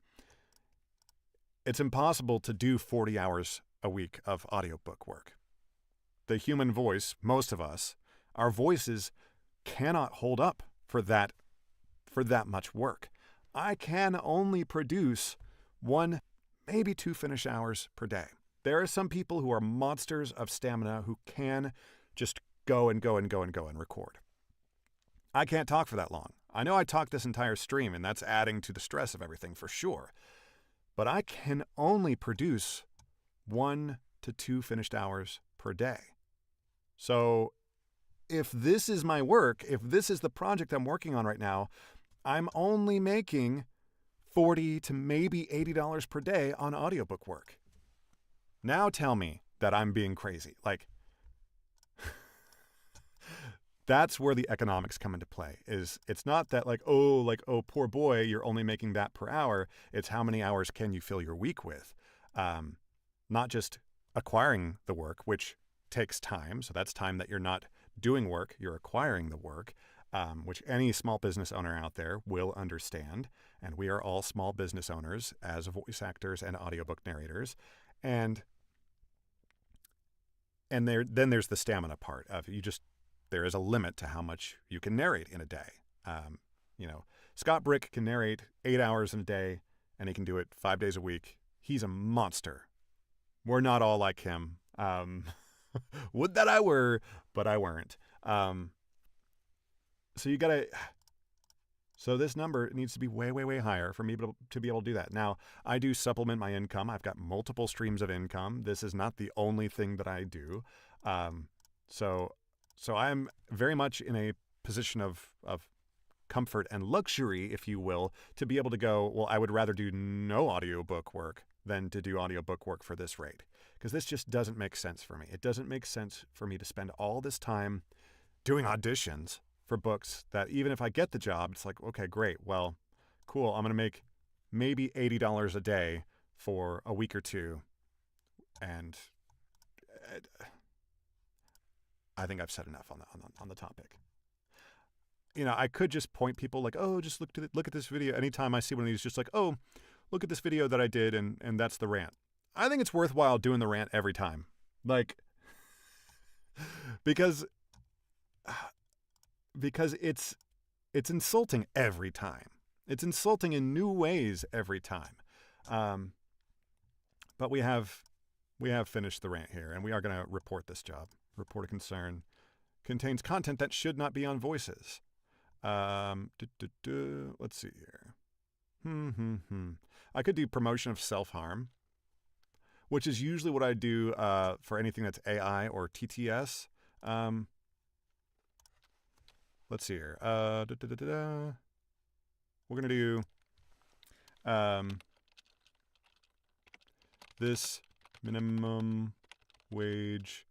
it's impossible to do 40 hours a week of audiobook work. The human voice, most of us, our voices cannot hold up for that much work. I can only produce 1, maybe 2 finished hours per day. There are some people who are monsters of stamina who can just go and go and go and go and record. I can't talk for that long. I know I talked this entire stream, and that's adding to the stress of everything for sure. But I can only produce 1 to 2 finished hours per day. So if this is my work, if this is the project I'm working on right now, I'm only making $40 to maybe $80 per day on audiobook work. Now tell me that I'm being crazy. Like, that's where the economics come into play. It's not that oh, poor boy, you're only making that per hour. It's how many hours can you fill your week with? Not just acquiring the work, which takes time. So that's time that you're not doing work, you're acquiring the work, which any small business owner out there will understand. And we are all small business owners as voice actors and audiobook narrators. And then there's the stamina part of there is a limit to how much you can narrate in a day. Scott Brick can narrate 8 hours in a day, and he can do it 5 days a week. He's a monster. We're not all like him. Would that I were, but I weren't. So this number needs to be way, way, way higher for me to be able to do that. Now, I do supplement my income. I've got multiple streams of income. This is not the only thing that I do. So I'm very much in a position of comfort and luxury, if you will, to be able to go, well, I would rather do no audiobook work than to do audiobook work for this rate. Because this just doesn't make sense for me. It doesn't make sense for me to spend all this time doing auditions for books that even if I get the job, it's like, okay, great. Well, cool. I'm going to make maybe $80 a day for a week or two. And I think I've said enough on the topic. I could just point people like, oh, just look at this video. Anytime I see one of these, just like, oh, look at this video that I did, and that's the rant. I think it's worthwhile doing the rant every time, because it's insulting every time. It's insulting in new ways every time. But we have finished the rant here, and we are going to report this job. Report a concern. Contains content that should not be on voices. Let's see here. I could do promotion of self-harm, which is usually what I do for anything that's AI or TTS. Let's see here. We're going to do this minimum wage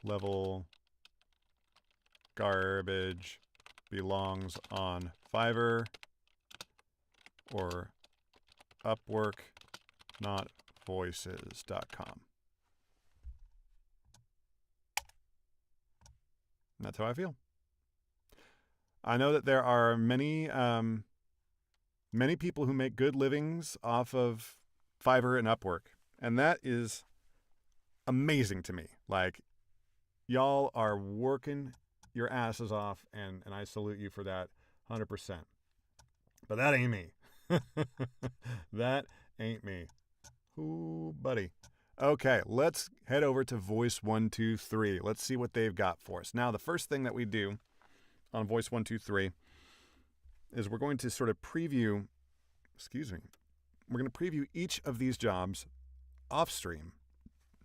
level garbage belongs on Fiverr or Upwork, not voices.com. And that's how I feel. I know that there are many people who make good livings off of Fiverr and Upwork, and that is amazing to me. Y'all are working your asses off, and I salute you for that 100%. But that ain't me. That ain't me. Ooh, buddy. Okay, let's head over to Voice123. Let's see what they've got for us. Now, the first thing that we do on Voice123 is we're going to sort of preview, we're going to preview each of these jobs off stream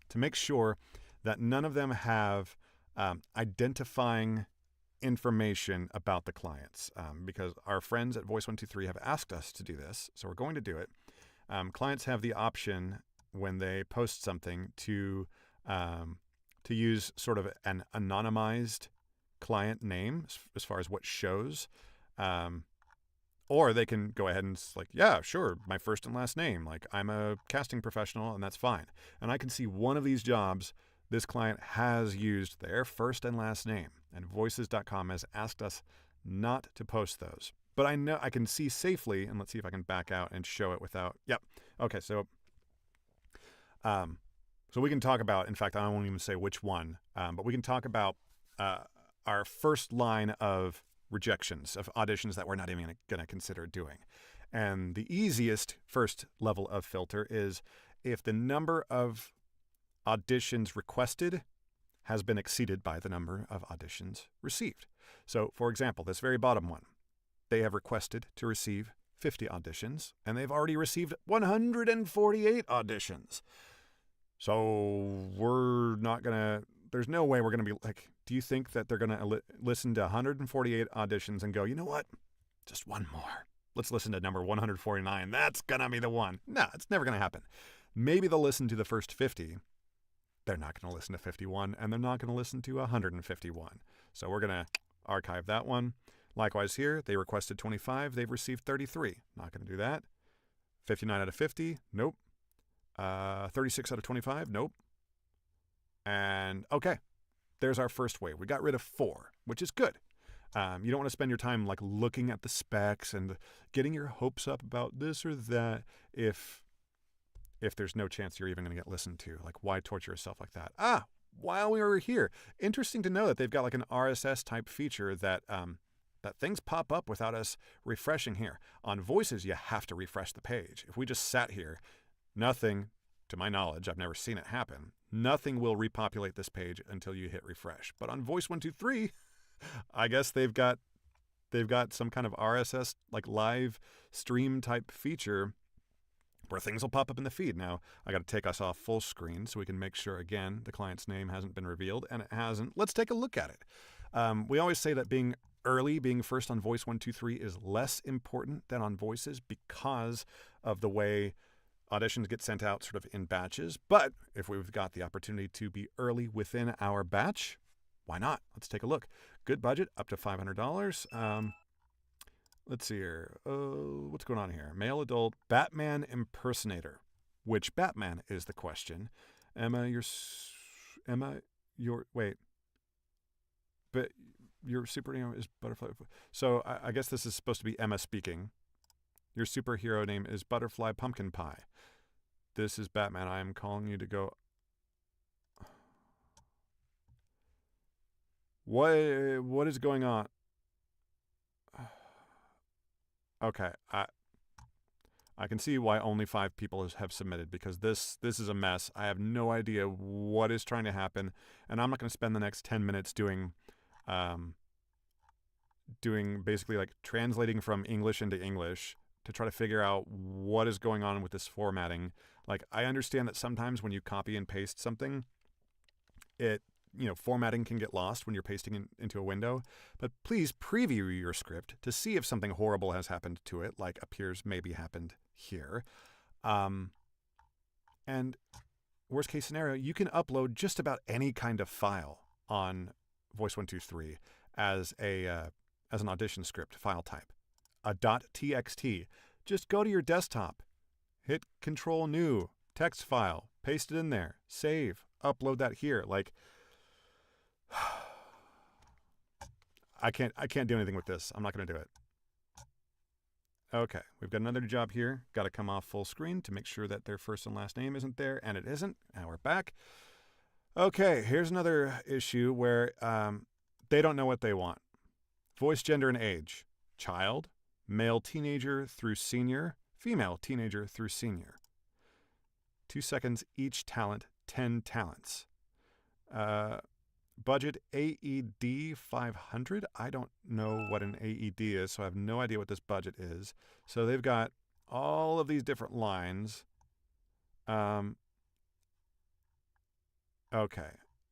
to make sure that none of them have identifying information about the clients, because our friends at Voice123 have asked us to do this, so we're going to do it. Clients have the option when they post something to use sort of an anonymized client name as far as what shows, or they can go ahead and yeah, sure, my first and last name, I'm a casting professional, and that's fine. And I can see one of these jobs, this client has used their first and last name, and voices.com has asked us not to post those. but I know I can see safely, and let's see if I can back out and show it without. Yep. Okay. So we can talk about. In fact, I won't even say which one, but we can talk about our first line of rejections of auditions that we're not even going to consider doing. And the easiest first level of filter is if the number of auditions requested has been exceeded by the number of auditions received. So, for example, this very bottom one, they have requested to receive 50 auditions, and they've already received 148 auditions. So we're not going to, there's no way we're going to be like, do you think that they're going to listen to 148 auditions and go, you know what, just one more. Let's listen to number 149. That's going to be the one. No, it's never going to happen. Maybe they'll listen to the first 50. They're not going to listen to 51, and they're not going to listen to 151. So we're going to archive that one. Likewise here, they requested 25. They've received 33. Not going to do that. 59 out of 50. Nope. 36 out of 25. Nope. And okay, there's our first wave. We got rid of 4, which is good. You don't want to spend your time like looking at the specs and getting your hopes up about this or that if there's no chance you're even going to get listened to. Like, why torture yourself like that? While we were here, interesting to know that they've got like an RSS type feature that that things pop up without us refreshing here. On Voices, you have to refresh the page. If we just sat here, nothing, to my knowledge, I've never seen it happen, nothing will repopulate this page until you hit refresh. But on Voice123, I guess they've got some kind of RSS like live stream type feature where things will pop up in the feed. Now, I got to take us off full screen so we can make sure, again, the client's name hasn't been revealed, and it hasn't. Let's take a look at it. We always say that being early, being first on Voice123 is less important than on Voices because of the way auditions get sent out sort of in batches. But if we've got the opportunity to be early within our batch, why not? Let's take a look. Good budget, up to $500. Let's see here. What's going on here? Male adult Batman impersonator. Which Batman is the question? Wait. But your superhero is Butterfly. So I guess this is supposed to be Emma speaking. Your superhero name is Butterfly Pumpkin Pie. This is Batman. I am calling you to go. What is going on? Okay, I can see why only 5 people have submitted, because this is a mess. I have no idea what is trying to happen, and I'm not going to spend the next 10 minutes doing basically like translating from English into English to try to figure out what is going on with this formatting. Like, I understand that sometimes when you copy and paste something, formatting can get lost when you're pasting into a window, but please preview your script to see if something horrible has happened to it, like appears maybe happened here. And worst case scenario, you can upload just about any kind of file on Voice123 as an audition script file type. A .txt. Just go to your desktop, hit Control New, text file, paste it in there, save, upload that here. Like, I can't do anything with this. I'm not going to do it. Okay, we've got another job here. Got to come off full screen to make sure that their first and last name isn't there, and it isn't. Now we're back. Okay, here's another issue where they don't know what they want. Voice, gender, and age. Child, male teenager through senior, female teenager through senior. 2 seconds each talent, 10 talents. Budget AED 500. I don't know what an AED is, so I have no idea what this budget is. So they've got all of these different lines. Okay.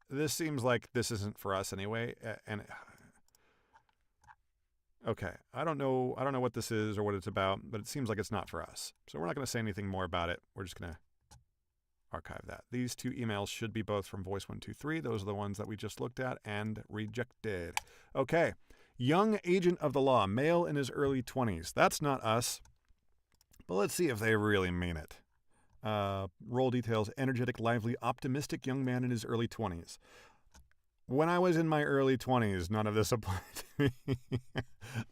This seems like this isn't for us anyway. Okay. I don't know what this is or what it's about, but it seems like it's not for us. So we're not going to say anything more about it. We're just going to archive that. These 2 emails should be both from Voice123. Those are the ones that we just looked at and rejected. Okay. Young agent of the law, male in his early 20s. That's not us. But let's see if they really mean it. Role details, energetic, lively, optimistic young man in his early 20s. when I was in my early 20s, none of this applied to me.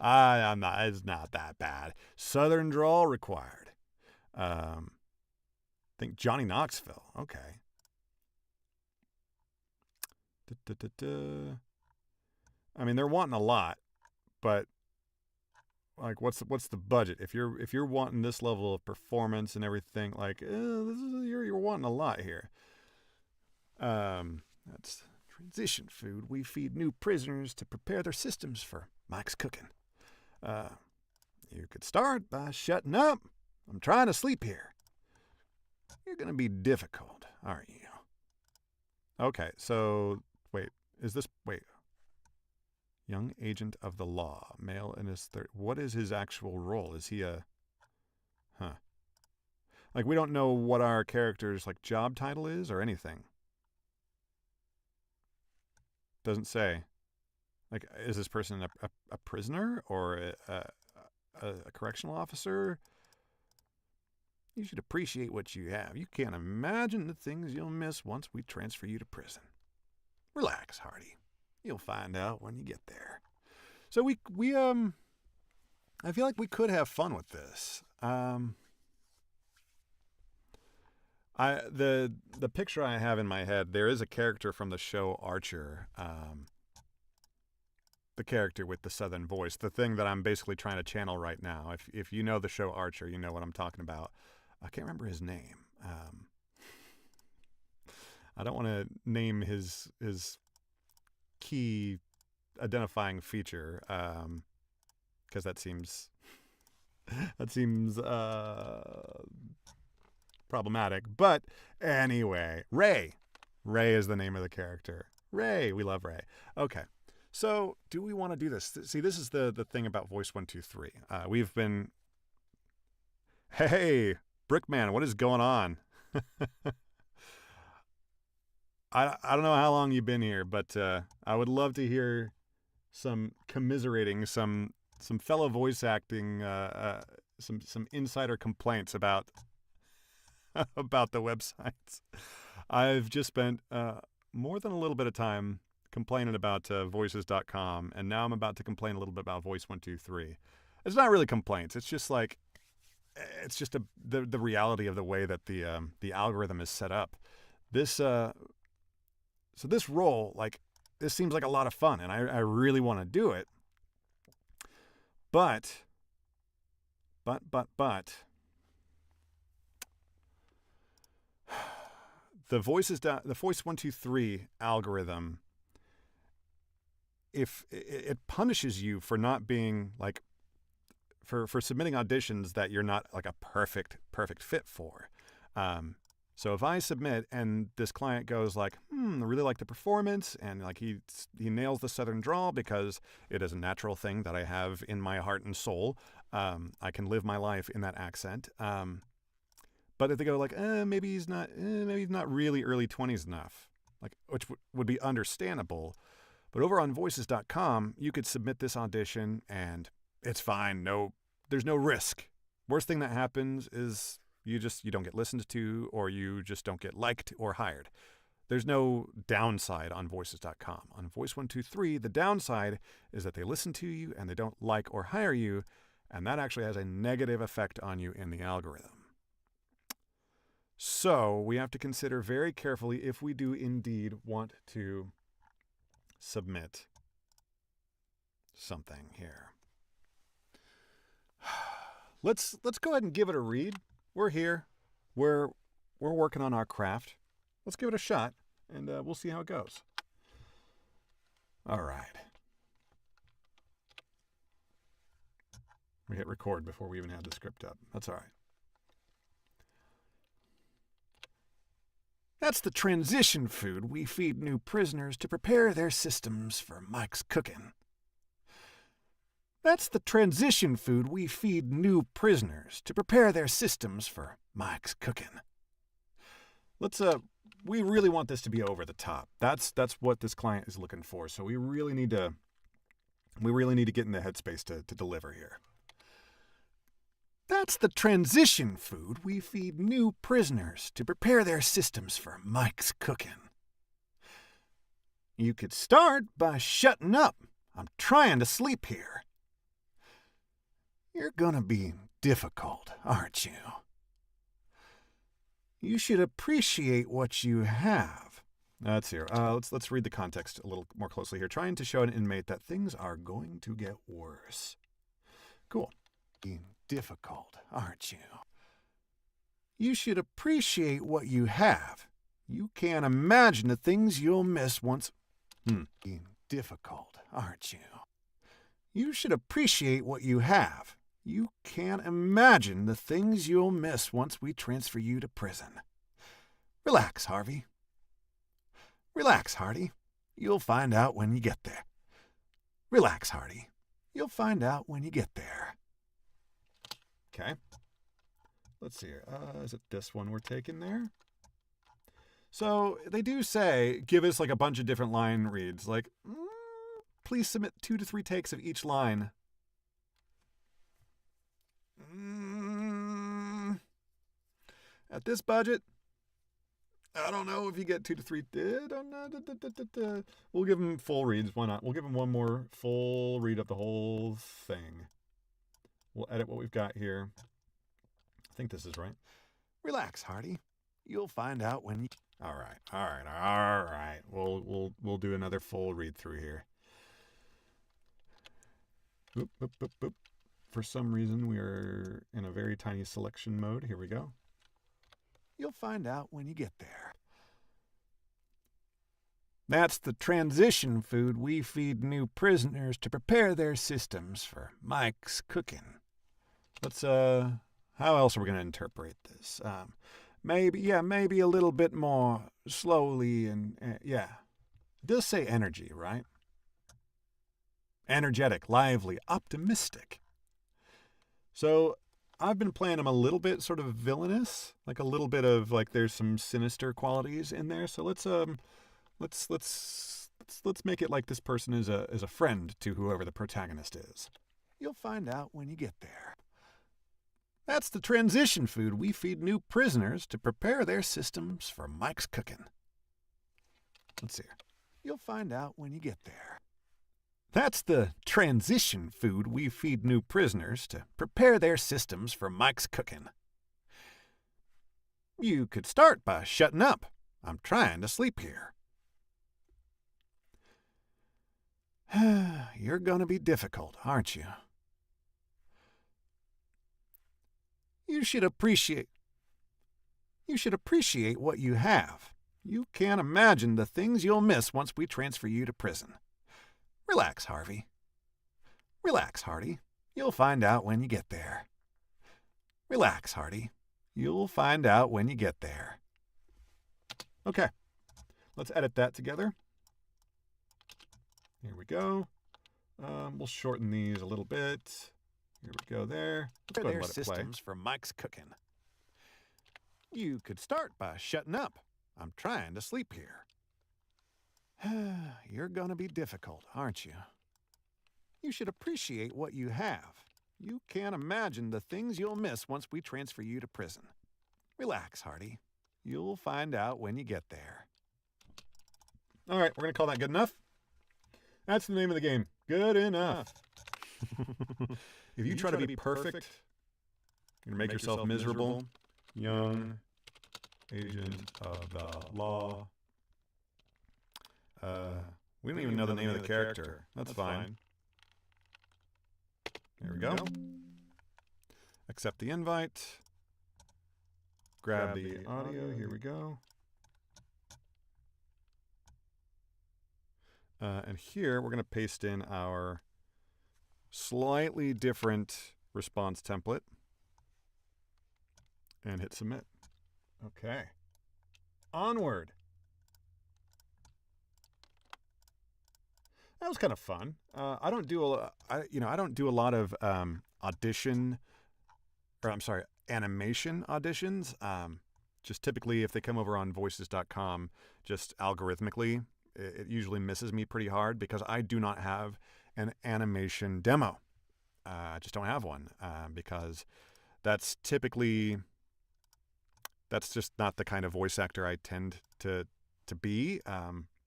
It's not that bad. Southern drawl required. Think Johnny Knoxville. Okay. I mean, they're wanting a lot, but like, what's the budget? If you're wanting this level of performance and everything, like, you're wanting a lot here. That's transition food. We feed new prisoners to prepare their systems for Mike's cooking. You could start by shutting up. I'm trying to sleep here. You're gonna be difficult, aren't you? Okay, so wait. Young agent of the law, male in his what is his actual role? Is he a... Like, we don't know what our character's, like, job title is or anything. Doesn't say. Like, is this person a prisoner or a correctional officer? You should appreciate what you have. You can't imagine the things you'll miss once we transfer you to prison. Relax, Hardy. You'll find out when you get there. So we I feel like we could have fun with this. The picture I have in my head, there is a character from the show Archer. The character with the southern voice, the thing that I'm basically trying to channel right now. If you know the show Archer, you know what I'm talking about. I can't remember his name. I don't want to name his key identifying feature because that seems problematic. But anyway, Ray is the name of the character. Ray, we love Ray. Okay, so do we want to do this? See, this is the thing about Voice123. We've been... Hey, Brickman, what is going on? I don't know how long you've been here, but I would love to hear some commiserating, some fellow voice acting, some insider complaints about about the websites. I've just spent more than a little bit of time complaining about voices.com, and now I'm about to complain a little bit about Voice123. It's not really complaints. It's just like, it's just the reality of the way that the algorithm is set up. So this role, like, this seems like a lot of fun, and I really want to do it. But the Voice123 algorithm, if it punishes you for not being like, for submitting auditions that you're not like a perfect fit for. So if I submit and this client goes like, I really like the performance, and like he nails the southern drawl because it is a natural thing that I have in my heart and soul. I can live my life in that accent. But if they go like, maybe he's not really early 20s enough, like, which would be understandable. But over on voices.com, you could submit this audition and it's fine. There's no risk. Worst thing that happens is you don't get listened to, or you just don't get liked or hired. There's no downside on voices.com. On Voice123, the downside is that they listen to you and they don't like or hire you, and that actually has a negative effect on you in the algorithm. So we have to consider very carefully if we do indeed want to submit something here. Let's go ahead and give it a read. We're here. We're working on our craft. Let's give it a shot, and we'll see how it goes. All right. We hit record before we even had the script up. That's all right. That's the transition food we feed new prisoners to prepare their systems for Mike's cooking. That's the transition food we feed new prisoners to prepare their systems for Mike's cooking. We really want this to be over the top. That's what this client is looking for. So we really need to get in the headspace to deliver here. That's the transition food we feed new prisoners to prepare their systems for Mike's cooking. You could start by shutting up. I'm trying to sleep here. You're gonna be difficult, aren't you? You should appreciate what you have. Let's hear. Let's read the context a little more closely here. Trying to show an inmate that things are going to get worse. Cool. Being difficult, aren't you? You should appreciate what you have. You can't imagine the things you'll miss once. Being difficult, aren't you? You should appreciate what you have. You can't imagine the things you'll miss once we transfer you to prison. Relax, Harvey. Relax, Hardy. You'll find out when you get there. Relax, Hardy. You'll find out when you get there. Okay. Let's see here. Is it this one we're taking there? So they do say, give us like a bunch of different line reads. Like, please submit 2 to 3 takes of each line. At this budget, I don't know if you get 2 to 3. We'll give them full reads. Why not? We'll give them one more full read of the whole thing. We'll edit what we've got here. I think this is right. Relax, Hardy. You'll find out when you... All right. We'll do another full read through here. Boop, boop, boop, boop. For some reason, we are in a very tiny selection mode. Here we go. You'll find out when you get there. That's the transition food we feed new prisoners to prepare their systems for Mike's cooking. Let's, how else are we going to interpret this? Maybe a little bit more slowly and, yeah. It does say energy, right? Energetic, lively, optimistic. So I've been playing him a little bit sort of villainous, like a little bit of like there's some sinister qualities in there. So let's make it like this person is a friend to whoever the protagonist is. You'll find out when you get there. That's the transition food we feed new prisoners to prepare their systems for Mike's cooking. Let's see. You'll find out when you get there. That's the transition food we feed new prisoners to prepare their systems for Mike's cooking. You could start by shutting up. I'm trying to sleep here. You're gonna be difficult, aren't you? You should appreciate what you have. You can't imagine the things you'll miss once we transfer you to prison. Relax, Harvey. Relax, Hardy. You'll find out when you get there. Relax, Hardy. You'll find out when you get there. Okay. Let's edit that together. Here we go. We'll shorten these a little bit. Here we go there. Let's go ahead and let it play. Systems for Mike's cooking. You could start by shutting up. I'm trying to sleep here. You're gonna be difficult, aren't you? You should appreciate what you have. You can't imagine the things you'll miss once we transfer you to prison. Relax, Hardy. You'll find out when you get there. All right, we're going to call that good enough. That's the name of the game. Good enough. If you try to be perfect, you're going to make yourself miserable. Young agent of the law. We don't even know the name of the character. That's fine. There we go. Accept the invite. Grab the audio. Here we go. And here we're going to paste in our slightly different response template and hit submit. Okay. Onward. That was kind of fun. I don't do a lot of animation auditions. Just typically, if they come over on voices.com, just algorithmically, it usually misses me pretty hard because I do not have an animation demo. I just don't have one because that's just not the kind of voice actor I tend to be.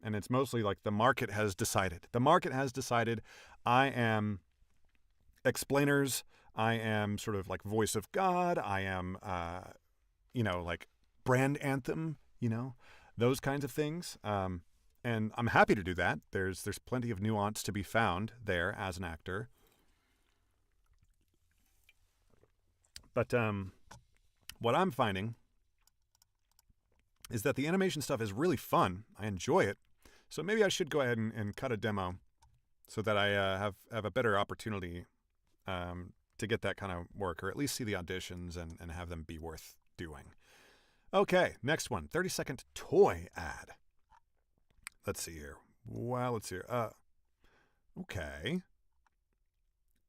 And it's mostly like the market has decided. The market has decided I am explainers. I am sort of like voice of God. I am, like brand anthem, those kinds of things. And I'm happy to do that. There's plenty of nuance to be found there as an actor. But what I'm finding is that the animation stuff is really fun. I enjoy it. So maybe I should go ahead and cut a demo so that I have a better opportunity to get that kind of work, or at least see the auditions and have them be worth doing. Okay, next one. 30-second toy ad. Let's see here. Well, let's see here. Okay.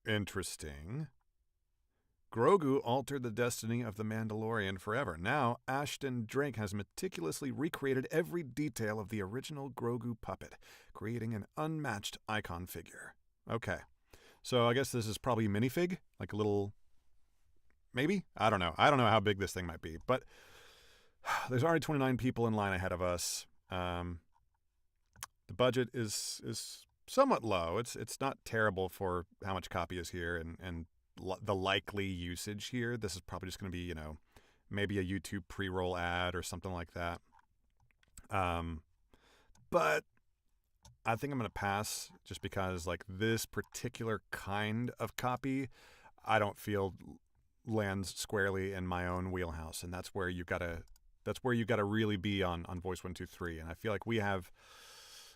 Interesting. Grogu altered the destiny of the Mandalorian forever. Now, Ashton Drake has meticulously recreated every detail of the original Grogu puppet, creating an unmatched icon figure. Okay. So I guess this is probably a minifig, like a little, maybe? I don't know. I don't know how big this thing might be, but there's already 29 people in line ahead of us. The budget is somewhat low. It's not terrible for how much copy is here and the likely usage here. This is probably just going to be, maybe a YouTube pre-roll ad or something like that. But I think I'm going to pass just because like this particular kind of copy, I don't feel lands squarely in my own wheelhouse. And that's where you gotta really be on Voice123. And I feel like we have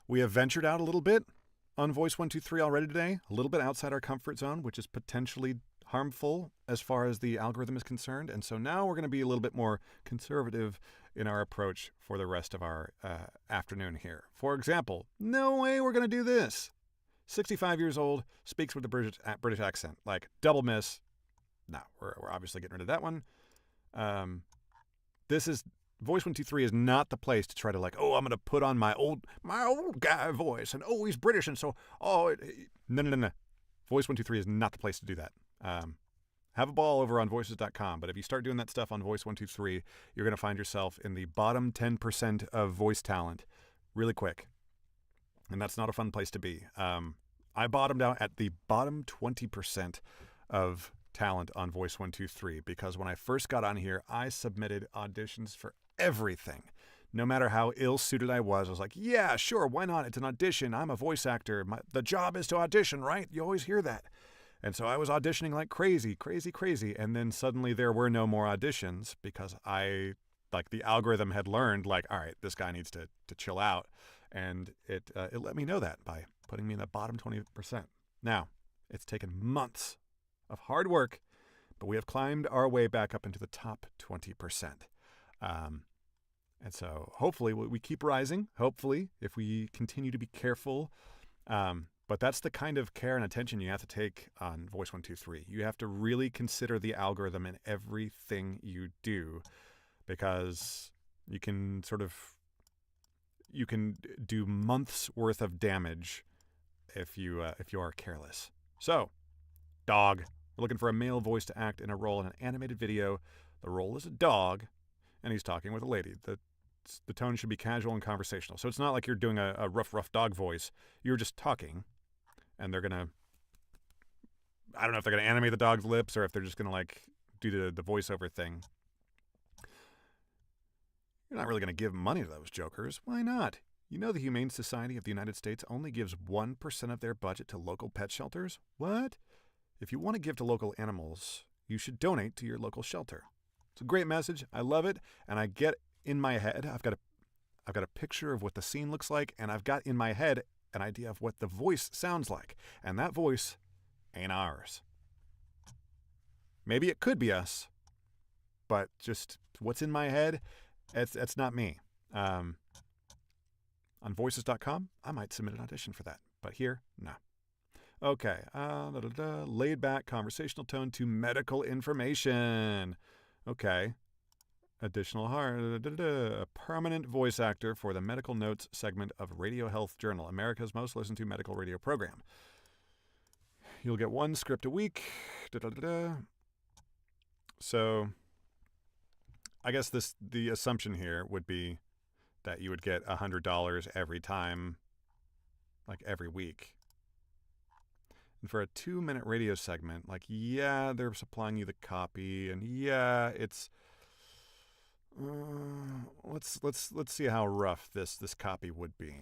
ventured out a little bit on Voice123 already today, a little bit outside our comfort zone, which is potentially harmful as far as the algorithm is concerned. And so now we're going to be a little bit more conservative in our approach for the rest of our afternoon here. For example, no way we're going to do this. 65 years old, speaks with a British accent. Like, double miss. No, we're obviously getting rid of that one. This is Voice123 is not the place to try to like, I'm going to put on my old guy voice and he's British and so no. Voice123 is not the place to do that. Have a ball over on voices.com, but if you start doing that stuff on Voice123, you're going to find yourself in the bottom 10% of voice talent really quick. And that's not a fun place to be. I bottomed out at the bottom 20% of talent on Voice123 because when I first got on here, I submitted auditions for everything. No matter how ill-suited I was like, yeah, sure, why not? It's an audition. I'm a voice actor. The job is to audition, right? You always hear that. And so I was auditioning like crazy. And then suddenly there were no more auditions because the algorithm had learned like, all right, this guy needs to chill out. And it let me know that by putting me in the bottom 20%. Now, it's taken months of hard work, but we have climbed our way back up into the top 20%. And so hopefully we keep rising, hopefully, if we continue to be careful. But that's the kind of care and attention you have to take on Voice123. You have to really consider the algorithm in everything you do because you can do months worth of damage if you are careless. So, dog. We're looking for a male voice to act in a role in an animated video. The role is a dog, and he's talking with a lady. The tone should be casual and conversational. So it's not like you're doing a rough dog voice. You're just talking, and they're going to... I don't know if they're going to animate the dog's lips or if they're just going to, like, do the voiceover thing. You're not really going to give money to those jokers. Why not? You know the Humane Society of the United States only gives 1% of their budget to local pet shelters? What? If you want to give to local animals, you should donate to your local shelter. It's a great message. I love it. And I get in my head, I've got a picture of what the scene looks like, and I've got in my head an idea of what the voice sounds like. And that voice ain't ours. Maybe it could be us, but just what's in my head, it's not me. On voices.com, I might submit an audition for that. But here, no. Okay, laid back conversational tone to medical information. Okay, additional a permanent voice actor for the medical notes segment of Radio Health Journal, America's most listened to medical radio program. You'll get one script a week. So, I guess the assumption here would be that you would get $100 every time, like every week. And for a 2-minute radio segment, like, yeah, they're supplying you the copy, and yeah, it's let's see how rough this copy would be.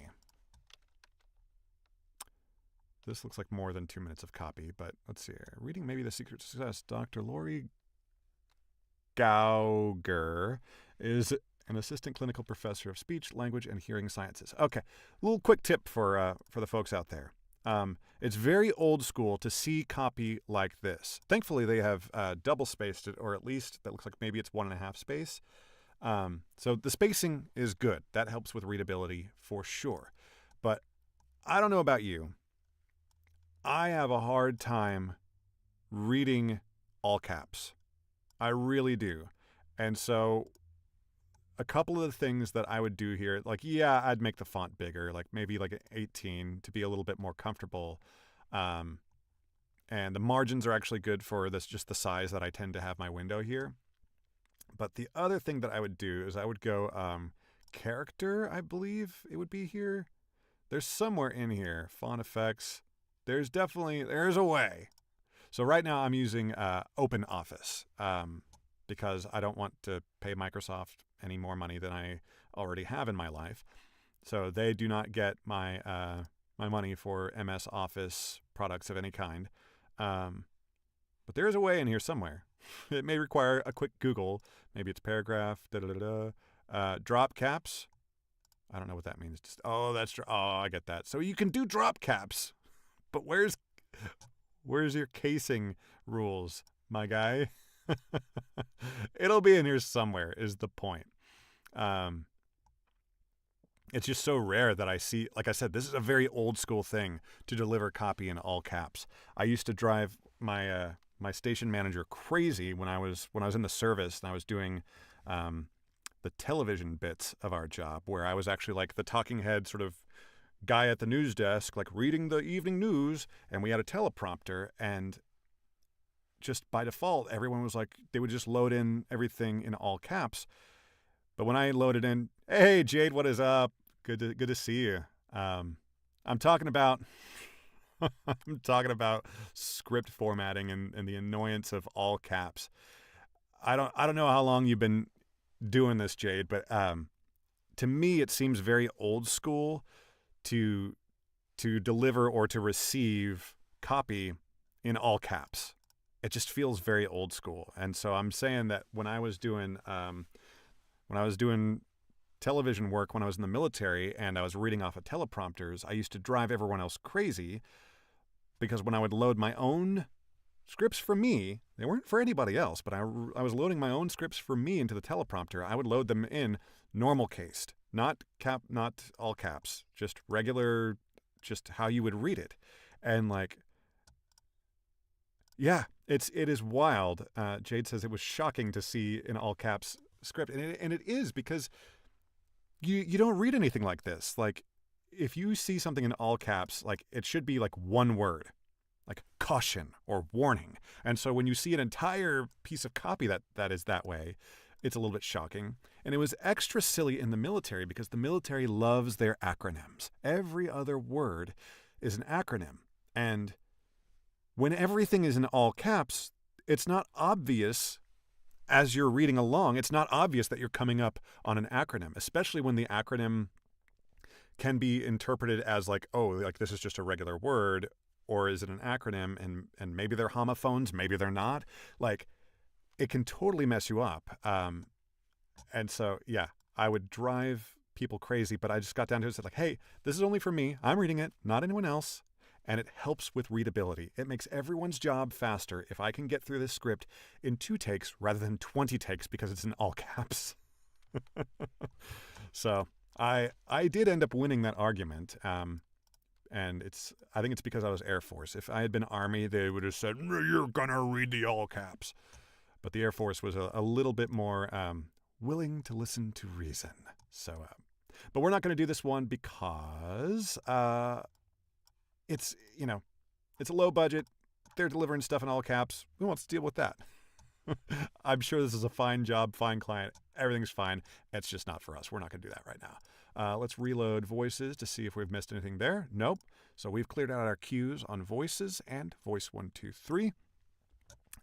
This looks like more than 2 minutes of copy, but let's see here. Reading Maybe the Secret to Success. Dr. Lori Gauger is an assistant clinical professor of speech, language, and hearing sciences. Okay, a little quick tip for the folks out there. It's very old school to see copy like this. Thankfully, they have double spaced it, or at least that looks like maybe it's 1.5 space. So the spacing is good. That helps with readability for sure. But I don't know about you. I have a hard time reading all caps. I really do. And so a couple of the things that I would do here, like, yeah, I'd make the font bigger, like maybe like an 18 to be a little bit more comfortable. And the margins are actually good for this, just the size that I tend to have my window here. But the other thing that I would do is I would go character, I believe it would be here. There's somewhere in here, font effects. There's a way. So right now I'm using Open Office because I don't want to pay Microsoft any more money than I already have in my life. So they do not get my my money for MS Office products of any kind. But there is a way in here somewhere. It may require a quick Google. Maybe it's paragraph, drop caps. I don't know what that means. I get that. So you can do drop caps. But where's your casing rules, my guy? It'll be in here somewhere is the point. It's just so rare that I see, like I said, this is a very old school thing to deliver copy in all caps. I used to drive my my station manager crazy when I was in the service and I was doing the television bits of our job, where I was actually like the talking head sort of guy at the news desk, like reading the evening news, and we had a teleprompter, and just by default, everyone was like, they would just load in everything in all caps. But when I loaded in, hey Jade, what is up? Good to see you. I'm talking about script formatting and the annoyance of all caps. I don't know how long you've been doing this, Jade, but to me it seems very old school to deliver or to receive copy in all caps. It just feels very old school. And so I'm saying that when I was doing television work when I was in the military and I was reading off of teleprompters, I used to drive everyone else crazy because when I would load my own scripts for me, they weren't for anybody else, but I was loading my own scripts for me into the teleprompter. I would load them in normal cased, not all caps, just regular, just how you would read it. And like, yeah, it is wild. Jade says it was shocking to see in all caps script, and it is because you don't read anything like this. Like, if you see something in all caps, like it should be like one word, like caution or warning. And so when you see an entire piece of copy that is that way, it's a little bit shocking. And it was extra silly in the military because the military loves their acronyms. Every other word is an acronym. And when everything is in all caps, it's not obvious as you're reading along. It's not obvious that you're coming up on an acronym, especially when the acronym can be interpreted as like, oh, like this is just a regular word, or is it an acronym? And maybe they're homophones, maybe they're not. Like, it can totally mess you up. And so, yeah, I would drive people crazy, but I just got down to it and said like, hey, this is only for me. I'm reading it, not anyone else. And it helps with readability. It makes everyone's job faster if I can get through this script in 2 takes rather than 20 takes because it's in all caps. So I did end up winning that argument. And I think it's because I was Air Force. If I had been Army, they would have said, you're going to read the all caps. But the Air Force was a little bit more willing to listen to reason. So, but we're not going to do this one because it's a low budget. They're delivering stuff in all caps. Who wants to deal with that? I'm sure this is a fine job, fine client. Everything's fine. It's just not for us. We're not going to do that right now. Let's reload voices to see if we've missed anything there. Nope. So we've cleared out our cues on voices and Voice123.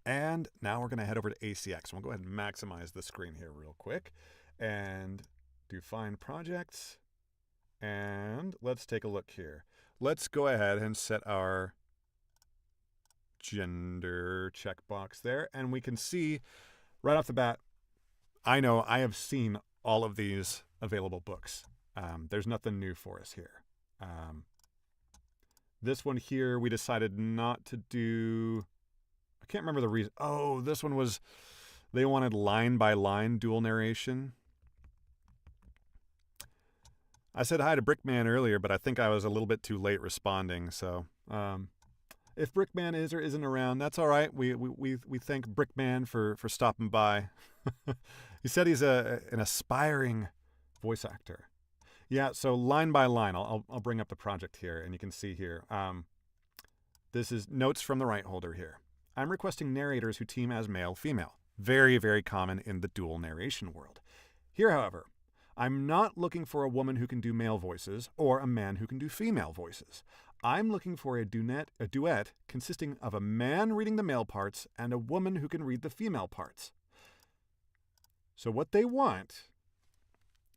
And now we're going to head over to ACX. We'll go ahead and maximize the screen here real quick and do find projects. And let's take a look here. Let's go ahead and set our gender checkbox there. And we can see right off the bat, I know I have seen all of these available books. There's nothing new for us here. This one here, we decided not to do. I can't remember the reason. Oh, this one was, they wanted line by line dual narration. I said hi to Brickman earlier, but I think I was a little bit too late responding. So if Brickman is or isn't around, that's all right. We thank Brickman for stopping by. He said he's an aspiring voice actor. Yeah, so line by line, I'll bring up the project here, and you can see here. This is notes from the right holder here. I'm requesting narrators who team as male-female. Very, very common in the dual narration world. Here, however, I'm not looking for a woman who can do male voices or a man who can do female voices. I'm looking for a duet consisting of a man reading the male parts and a woman who can read the female parts. So what they want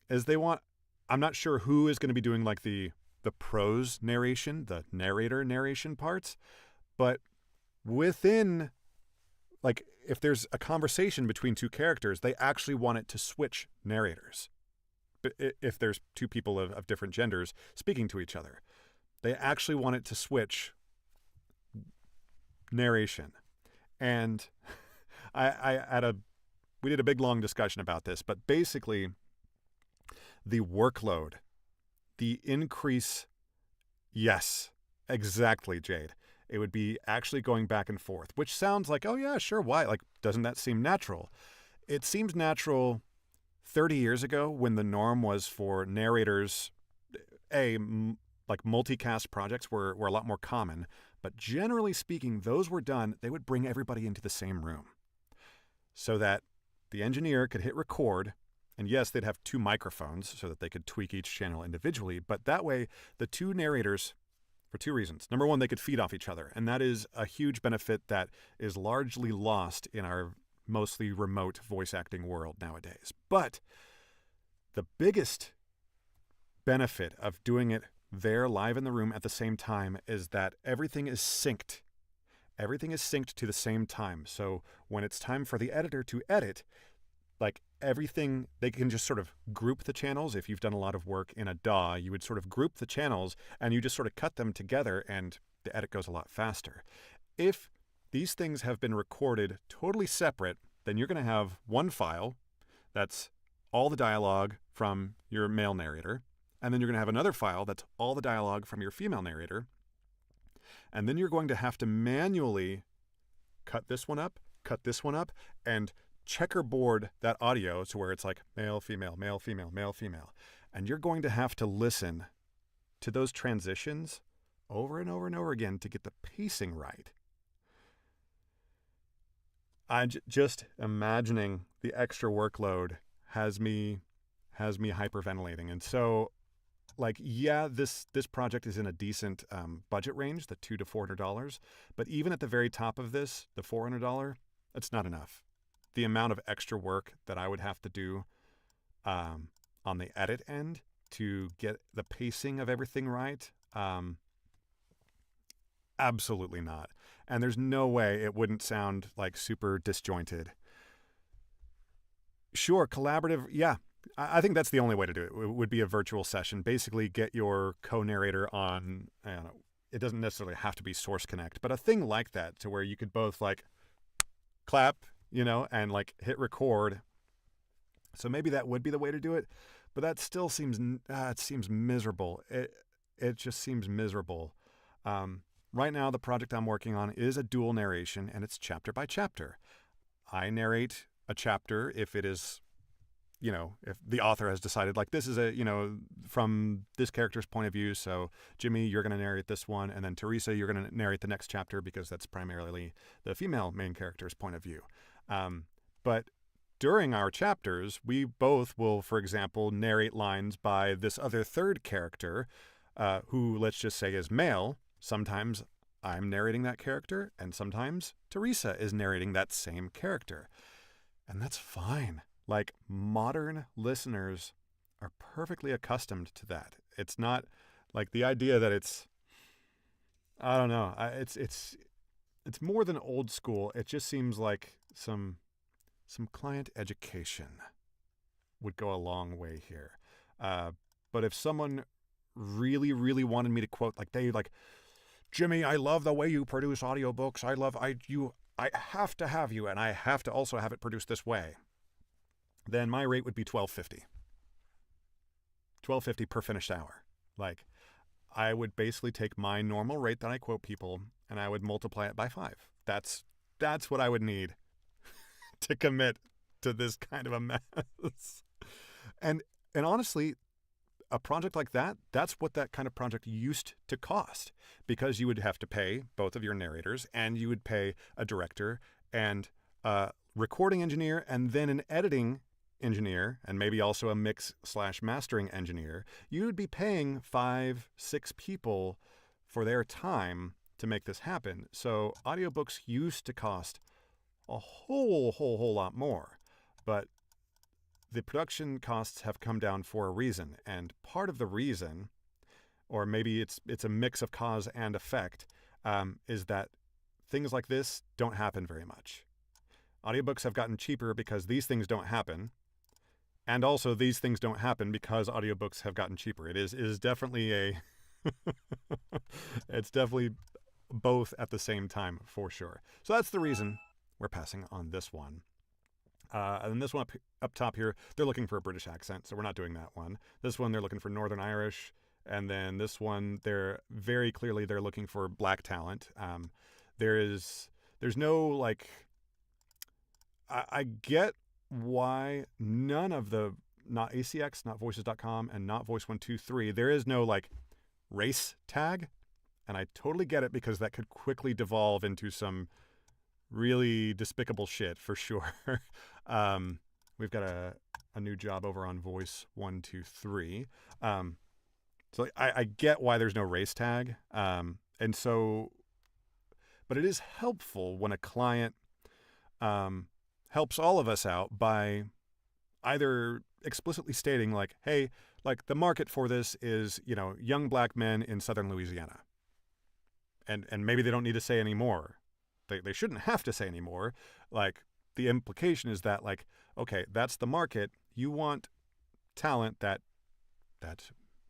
is I'm not sure who is going to be doing like the prose narration, the narrator narration parts, but within, like, if there's a conversation between two characters, they actually want it to switch narrators. If there's two people of different genders speaking to each other, they actually want it to switch narration. And we did a big long discussion about this, but basically the workload, the increase, yes, exactly, Jade. It would be actually going back and forth, which sounds like, oh yeah, sure, why? Like, doesn't that seem natural? It seems natural 30 years ago when the norm was for narrators, like multicast projects were a lot more common, but generally speaking, those were done, they would bring everybody into the same room so that the engineer could hit record, and yes, they'd have two microphones so that they could tweak each channel individually, but that way the two narrators, for two reasons. Number one, they could feed off each other, and that is a huge benefit that is largely lost in our mostly remote voice acting world nowadays. But the biggest benefit of doing it there live in the room at the same time is that everything is synced. Everything is synced to the same time. So when it's time for the editor to edit, like everything, they can just sort of group the channels. If you've done a lot of work in a DAW, you would sort of group the channels and you just sort of cut them together and the edit goes a lot faster. If these things have been recorded totally separate, then you're going to have one file that's all the dialogue from your male narrator, and then you're going to have another file that's all the dialogue from your female narrator, and then you're going to have to manually cut this one up, and checkerboard that audio to where it's like male, female, male, female, male, female. And you're going to have to listen to those transitions over and over and over again to get the pacing right. Just imagining the extra workload has me hyperventilating. And so, like, yeah, this project is in a decent budget range, the $200 to $400. But even at the very top of this, the $400, that's not enough. The amount of extra work that I would have to do on the edit end to get the pacing of everything right, absolutely not. And there's no way it wouldn't sound like super disjointed. Sure, collaborative, yeah. I think that's the only way to do it. It would be a virtual session. Basically, get your co-narrator on, I don't know, it doesn't necessarily have to be Source Connect, but a thing like that to where you could both like clap, and like hit record. So maybe that would be the way to do it, but that still seems, it seems miserable. It just seems miserable. Right now, the project I'm working on is a dual narration, and it's chapter by chapter. I narrate a chapter if it is, if the author has decided, like, this is from this character's point of view. So, Jimmy, you're going to narrate this one, and then Teresa, you're going to narrate the next chapter because that's primarily the female main character's point of view. But during our chapters, we both will, for example, narrate lines by this other third character, who, let's just say, is male. Sometimes I'm narrating that character, and sometimes Teresa is narrating that same character. And that's fine. Like, modern listeners are perfectly accustomed to that. It's not like the idea that it's, I don't know, it's more than old school. It just seems like some client education would go a long way here. But if someone really, really wanted me to quote, like, Jimmy, I love the way you produce audiobooks. I have to have you, and I have to also have it produced this way. Then my rate would be $12.50. $12.50 per finished hour. Like, I would basically take my normal rate that I quote people, and I would multiply it by 5. That's what I would need to commit to this kind of a mess. And honestly, a project like that, that's what that kind of project used to cost, because you would have to pay both of your narrators, and you would pay a director and a recording engineer, and then an editing engineer, and maybe also a mix/mastering engineer. You would be paying 5-6 people for their time to make this happen. So audiobooks used to cost a whole lot more. But the production costs have come down for a reason, and part of the reason, or maybe it's a mix of cause and effect, is that things like this don't happen very much. Audiobooks have gotten cheaper because these things don't happen, and also these things don't happen because audiobooks have gotten cheaper. It is definitely a it's definitely both at the same time, for sure. So that's the reason we're passing on this one. And this one up top here, they're looking for a British accent, so we're not doing that one. This one, they're looking for Northern Irish. And then this one, they're looking for black talent. There's no, like, I get why none of the, not ACX, not voices.com, and not Voice123, there is no, like, race tag. And I totally get it, because that could quickly devolve into some really despicable shit, for sure. We've got a new job over on Voice123. So I get why there's no race tag. And so, but it is helpful when a client helps all of us out by either explicitly stating, like, hey, like, the market for this is, young black men in southern Louisiana. And maybe they don't need to say any more. They shouldn't have to say any more. Like, the implication is that, like, okay, that's the market. You want talent that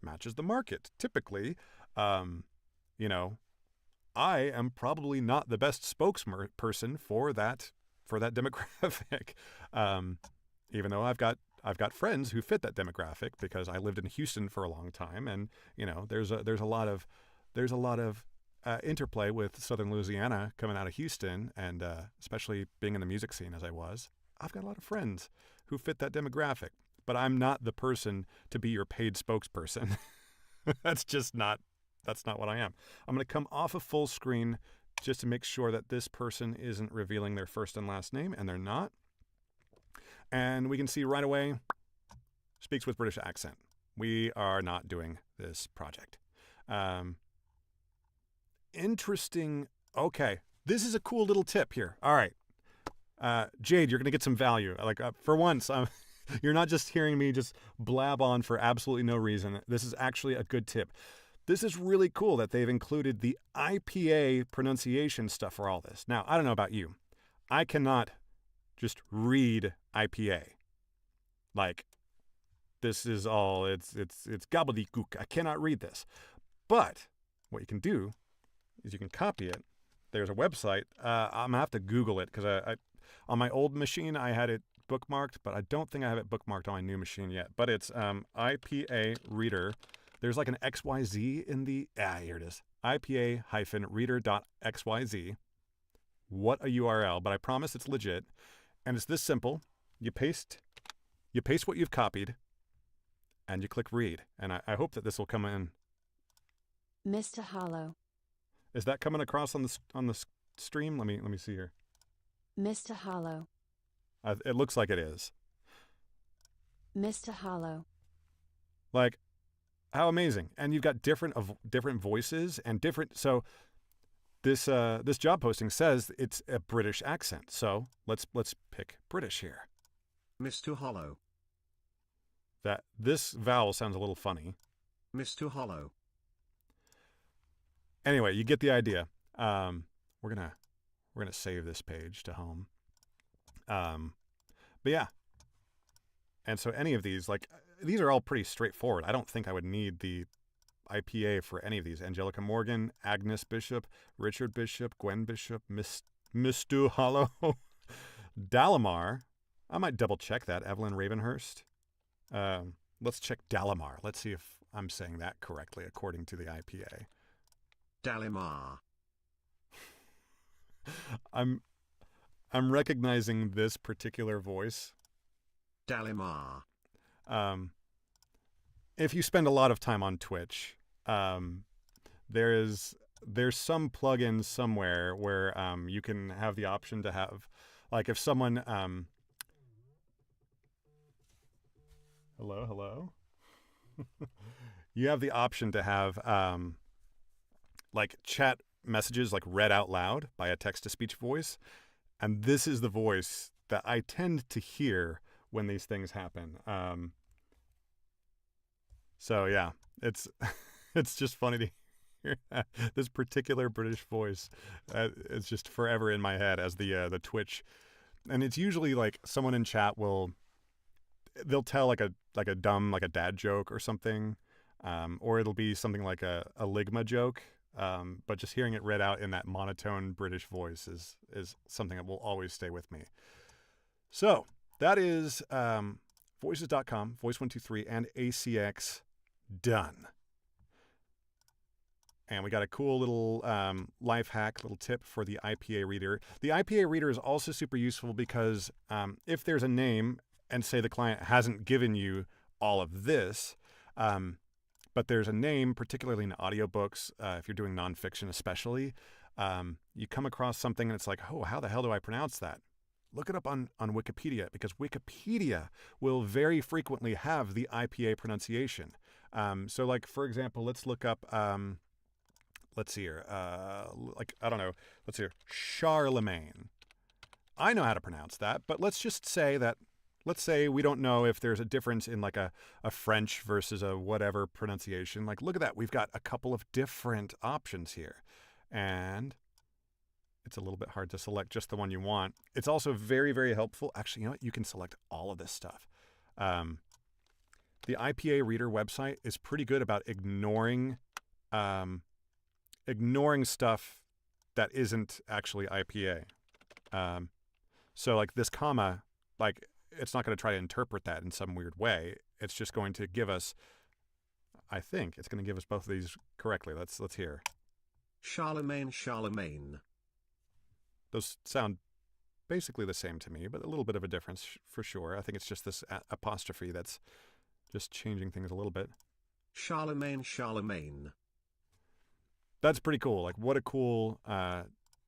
matches the market. Typically, I am probably not the best spokesperson for that demographic. Even though I've got friends who fit that demographic, because I lived in Houston for a long time, and there's a lot of interplay with Southern Louisiana coming out of Houston, and especially being in the music scene as I was. I've got a lot of friends who fit that demographic, but I'm not the person to be your paid spokesperson. That's not what I am. I'm going to come off of full screen just to make sure that this person isn't revealing their first and last name, and they're not. And we can see right away, speaks with British accent. We are not doing this project. Interesting. Okay, this is a cool little tip here. All right, Jade, you're going to get some value. Like, for once, you're not just hearing me just blab on for absolutely no reason. This is actually a good tip. This is really cool that they've included the IPA pronunciation stuff for all this. Now, I don't know about you. I cannot just read IPA. Like, this is all, it's gobbledygook. I cannot read this. But what you can do is you can copy it. There's a website. I'm going to have to Google it, because I on my old machine, I had it bookmarked, but I don't think I have it bookmarked on my new machine yet. But it's IPA Reader. There's like an XYZ in the, here it is. IPA-reader.xyz. What a URL, but I promise it's legit. And it's this simple. You paste what you've copied, and you click read. And I hope that this will come in. Mr. Hollow. Is that coming across on the stream? Let me see here. Mr. Hollow. It looks like it is. Mr. Hollow. Like, how amazing! And you've got different voices and different. So this job posting says it's a British accent. So let's pick British here. Mr. Hollow. That this vowel sounds a little funny. Mr. Hollow. Anyway, you get the idea. We're gonna save this page to home. But yeah. And so any of these, like, these are all pretty straightforward. I don't think I would need the IPA for any of these. Angelica Morgan, Agnes Bishop, Richard Bishop, Gwen Bishop, Mr. Hollow, Dalamar. I might double check that. Evelyn Ravenhurst. Let's check Dalamar. Let's see if I'm saying that correctly according to the IPA. Dalimar. I'm recognizing this particular voice. Dalimar. If you spend a lot of time on Twitch, there's some plugin somewhere where you can have the option to have, like, if someone hello you have the option to have like chat messages like read out loud by a text-to-speech voice, and this is the voice that I tend to hear when these things happen. So yeah, it's it's just funny to hear this particular British voice. It's just forever in my head as the Twitch, and it's usually like someone in chat they'll tell like a dumb, like a dad joke or something, or it'll be something like a Ligma joke. But just hearing it read out in that monotone British voice is something that will always stay with me. So that is voices.com, Voice123, and ACX done. And we got a cool little life hack, little tip for the IPA reader. The IPA reader is also super useful because if there's a name, and say the client hasn't given you all of this, but there's a name, particularly in audiobooks, if you're doing nonfiction especially, you come across something and it's like, oh, how the hell do I pronounce that? Look it up on Wikipedia, because Wikipedia will very frequently have the IPA pronunciation. So like, for example, let's look up, let's see here, like, I don't know, let's see here, Charlemagne. I know how to pronounce that, but let's just say that, let's say we don't know if there's a difference in like a French versus a whatever pronunciation. Like, look at that. We've got a couple of different options here. And it's a little bit hard to select just the one you want. It's also very, very helpful. Actually, you know what? You can select all of this stuff. The IPA Reader website is pretty good about ignoring stuff that isn't actually IPA. So like this comma, like, it's not going to try to interpret that in some weird way. It's just going to give us, I think it's going to give us both of these correctly. Let's hear. Charlemagne, Charlemagne. Those sound basically the same to me, but a little bit of a difference for sure. I think it's just this apostrophe that's just changing things a little bit. Charlemagne, Charlemagne. That's pretty cool. Like, what a cool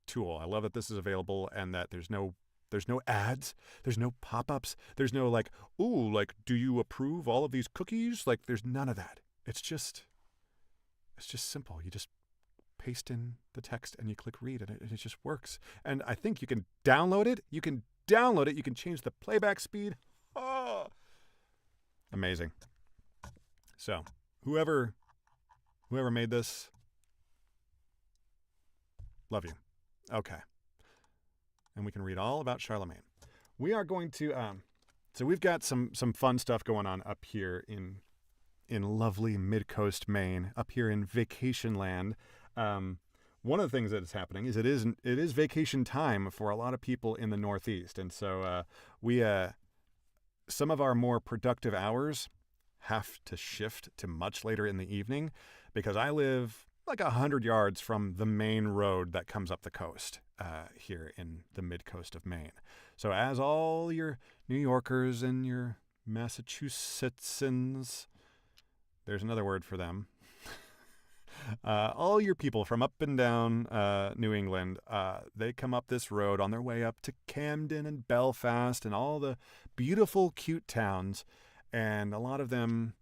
tool. I love that this is available and that there's no ads, there's no pop-ups, there's no like, ooh, like, do you approve all of these cookies? Like, there's none of that. It's just simple. You just paste in the text and you click read, and it just works. And I think you can download it. You can change the playback speed. Oh, amazing. So whoever made this, love you. Okay. And we can read all about Charlemagne. We are going to, so we've got some fun stuff going on up here in lovely mid-coast Maine, up here in vacation land. One of the things that is happening is it is vacation time for a lot of people in the Northeast, and so we some of our more productive hours have to shift to much later in the evening, because I live like 100 yards from the main road that comes up the coast here in the mid-coast of Maine. So as all your New Yorkers and your Massachusettsans, there's another word for them, All your people from up and down New England, they come up this road on their way up to Camden and Belfast and all the beautiful, cute towns. And a lot of them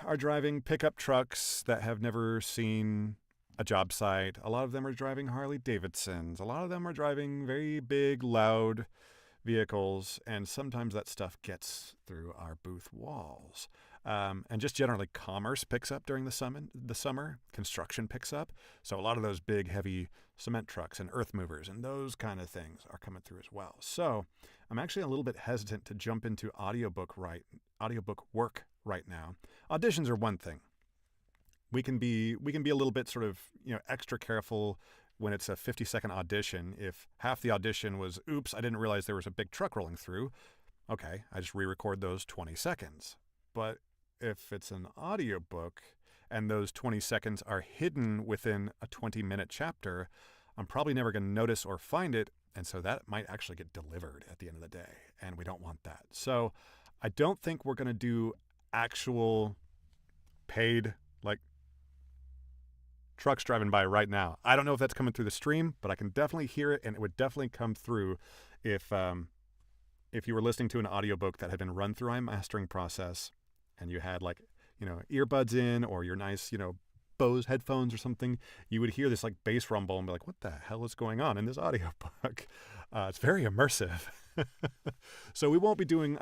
are driving pickup trucks that have never seen a job site. A lot of them are driving Harley Davidsons. A lot of them are driving very big, loud vehicles, and sometimes that stuff gets through our booth walls. And just generally, commerce picks up during the summer. Construction picks up. So a lot of those big, heavy cement trucks and earth movers and those kind of things are coming through as well. So I'm actually a little bit hesitant to jump into audiobook work right now. Auditions are one thing. We can be a little bit sort of, extra careful when it's a 50-second audition. If half the audition was, oops, I didn't realize there was a big truck rolling through. Okay, I just re-record those 20 seconds. But if it's an audiobook and those 20 seconds are hidden within a 20-minute chapter, I'm probably never going to notice or find it, and so that might actually get delivered at the end of the day, and we don't want that. So I don't think we're going to do actual paid, like, trucks driving by right now. I don't know if that's coming through the stream, but I can definitely hear it, and it would definitely come through if you were listening to an audiobook that had been run through my mastering process and you had earbuds in or your nice, Bose headphones or something. You would hear this like bass rumble and be like, what the hell is going on in this audiobook? It's very immersive. So we won't be doing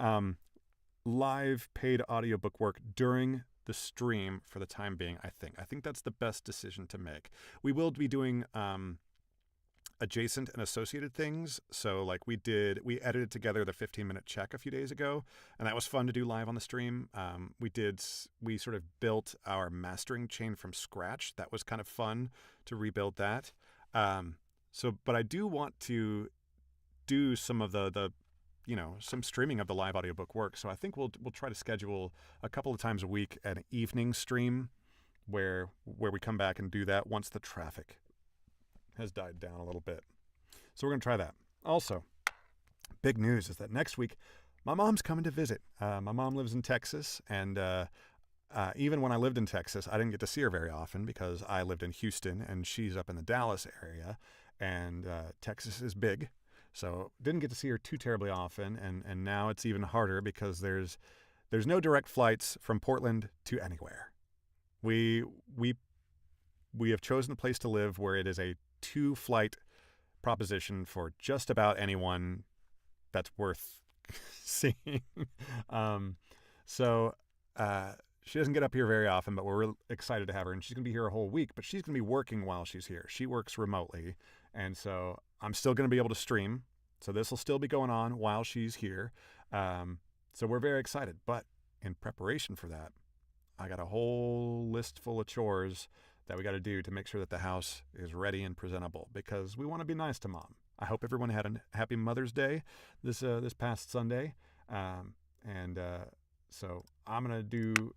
live paid audiobook work during the stream for the time being, I think. I think that's the best decision to make. We will be doing adjacent and associated things. So like we edited together the 15-minute check a few days ago, and that was fun to do live on the stream. We sort of built our mastering chain from scratch. That was kind of fun to rebuild that. But I do want to do some of the some streaming of the live audiobook work. So I think we'll try to schedule a couple of times a week an evening stream where we come back and do that once the traffic has died down a little bit. So we're going to try that. Also, big news is that next week, my mom's coming to visit. My mom lives in Texas, and even when I lived in Texas, I didn't get to see her very often because I lived in Houston and she's up in the Dallas area, and Texas is big. So didn't get to see her too terribly often, and now it's even harder because there's no direct flights from Portland to anywhere. We have chosen a place to live where it is a 2-flight proposition for just about anyone that's worth seeing. So she doesn't get up here very often, but we're excited to have her, and she's going to be here a whole week, but she's going to be working while she's here. She works remotely, and so I'm still going to be able to stream. So this will still be going on while she's here. So we're very excited, but in preparation for that, I got a whole list full of chores that we got to do to make sure that the house is ready and presentable, because we want to be nice to Mom. I hope everyone had a happy Mother's Day this past Sunday. So I'm going to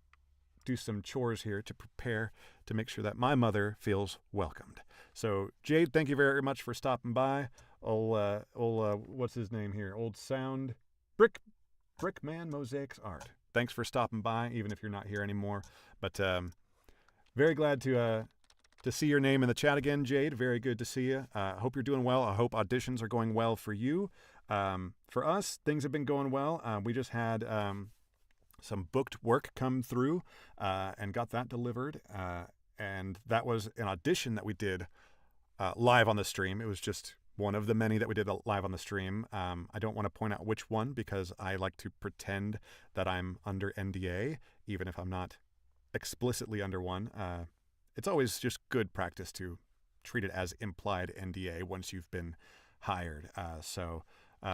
do some chores here to prepare to make sure that my mother feels welcomed. So Jade, thank you very much for stopping by. What's his name here? Old Sound Brickman Mosaics Art. Thanks for stopping by, even if you're not here anymore. But very glad to see your name in the chat again, Jade. Very good to see you. I hope you're doing well. I hope auditions are going well for you. For us, things have been going well. We just had some booked work come through and got that delivered. And that was an audition that we did live on the stream. It was just one of the many that we did live on the stream. I don't want to point out which one because I like to pretend that I'm under NDA, even if I'm not explicitly under one. It's always just good practice to treat it as implied NDA once you've been hired. So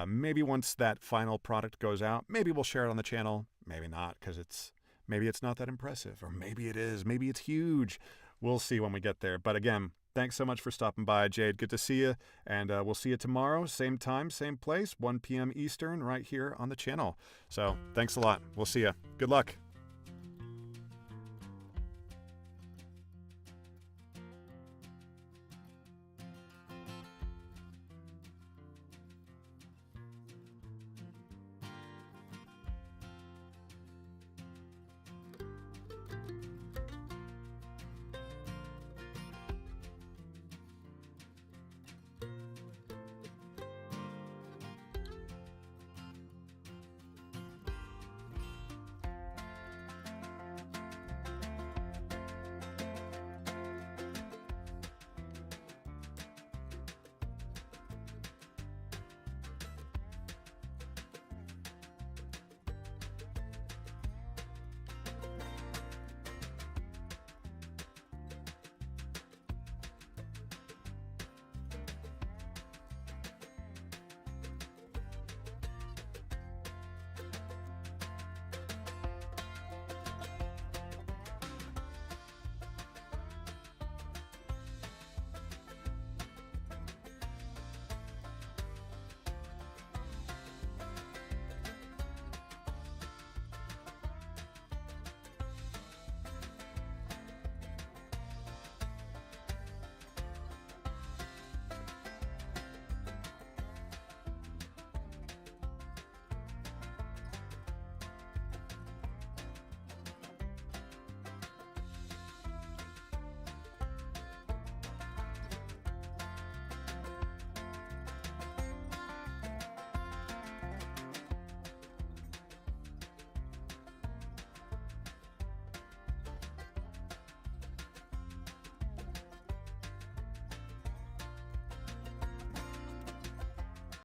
maybe once that final product goes out, maybe we'll share it on the channel. Maybe not, because maybe it's not that impressive, or maybe it is. Maybe it's huge. We'll see when we get there. But again, thanks so much for stopping by, Jade. Good to see you. And we'll see you tomorrow, same time, same place, 1 p.m. Eastern, right here on the channel. So thanks a lot. We'll see you. Good luck.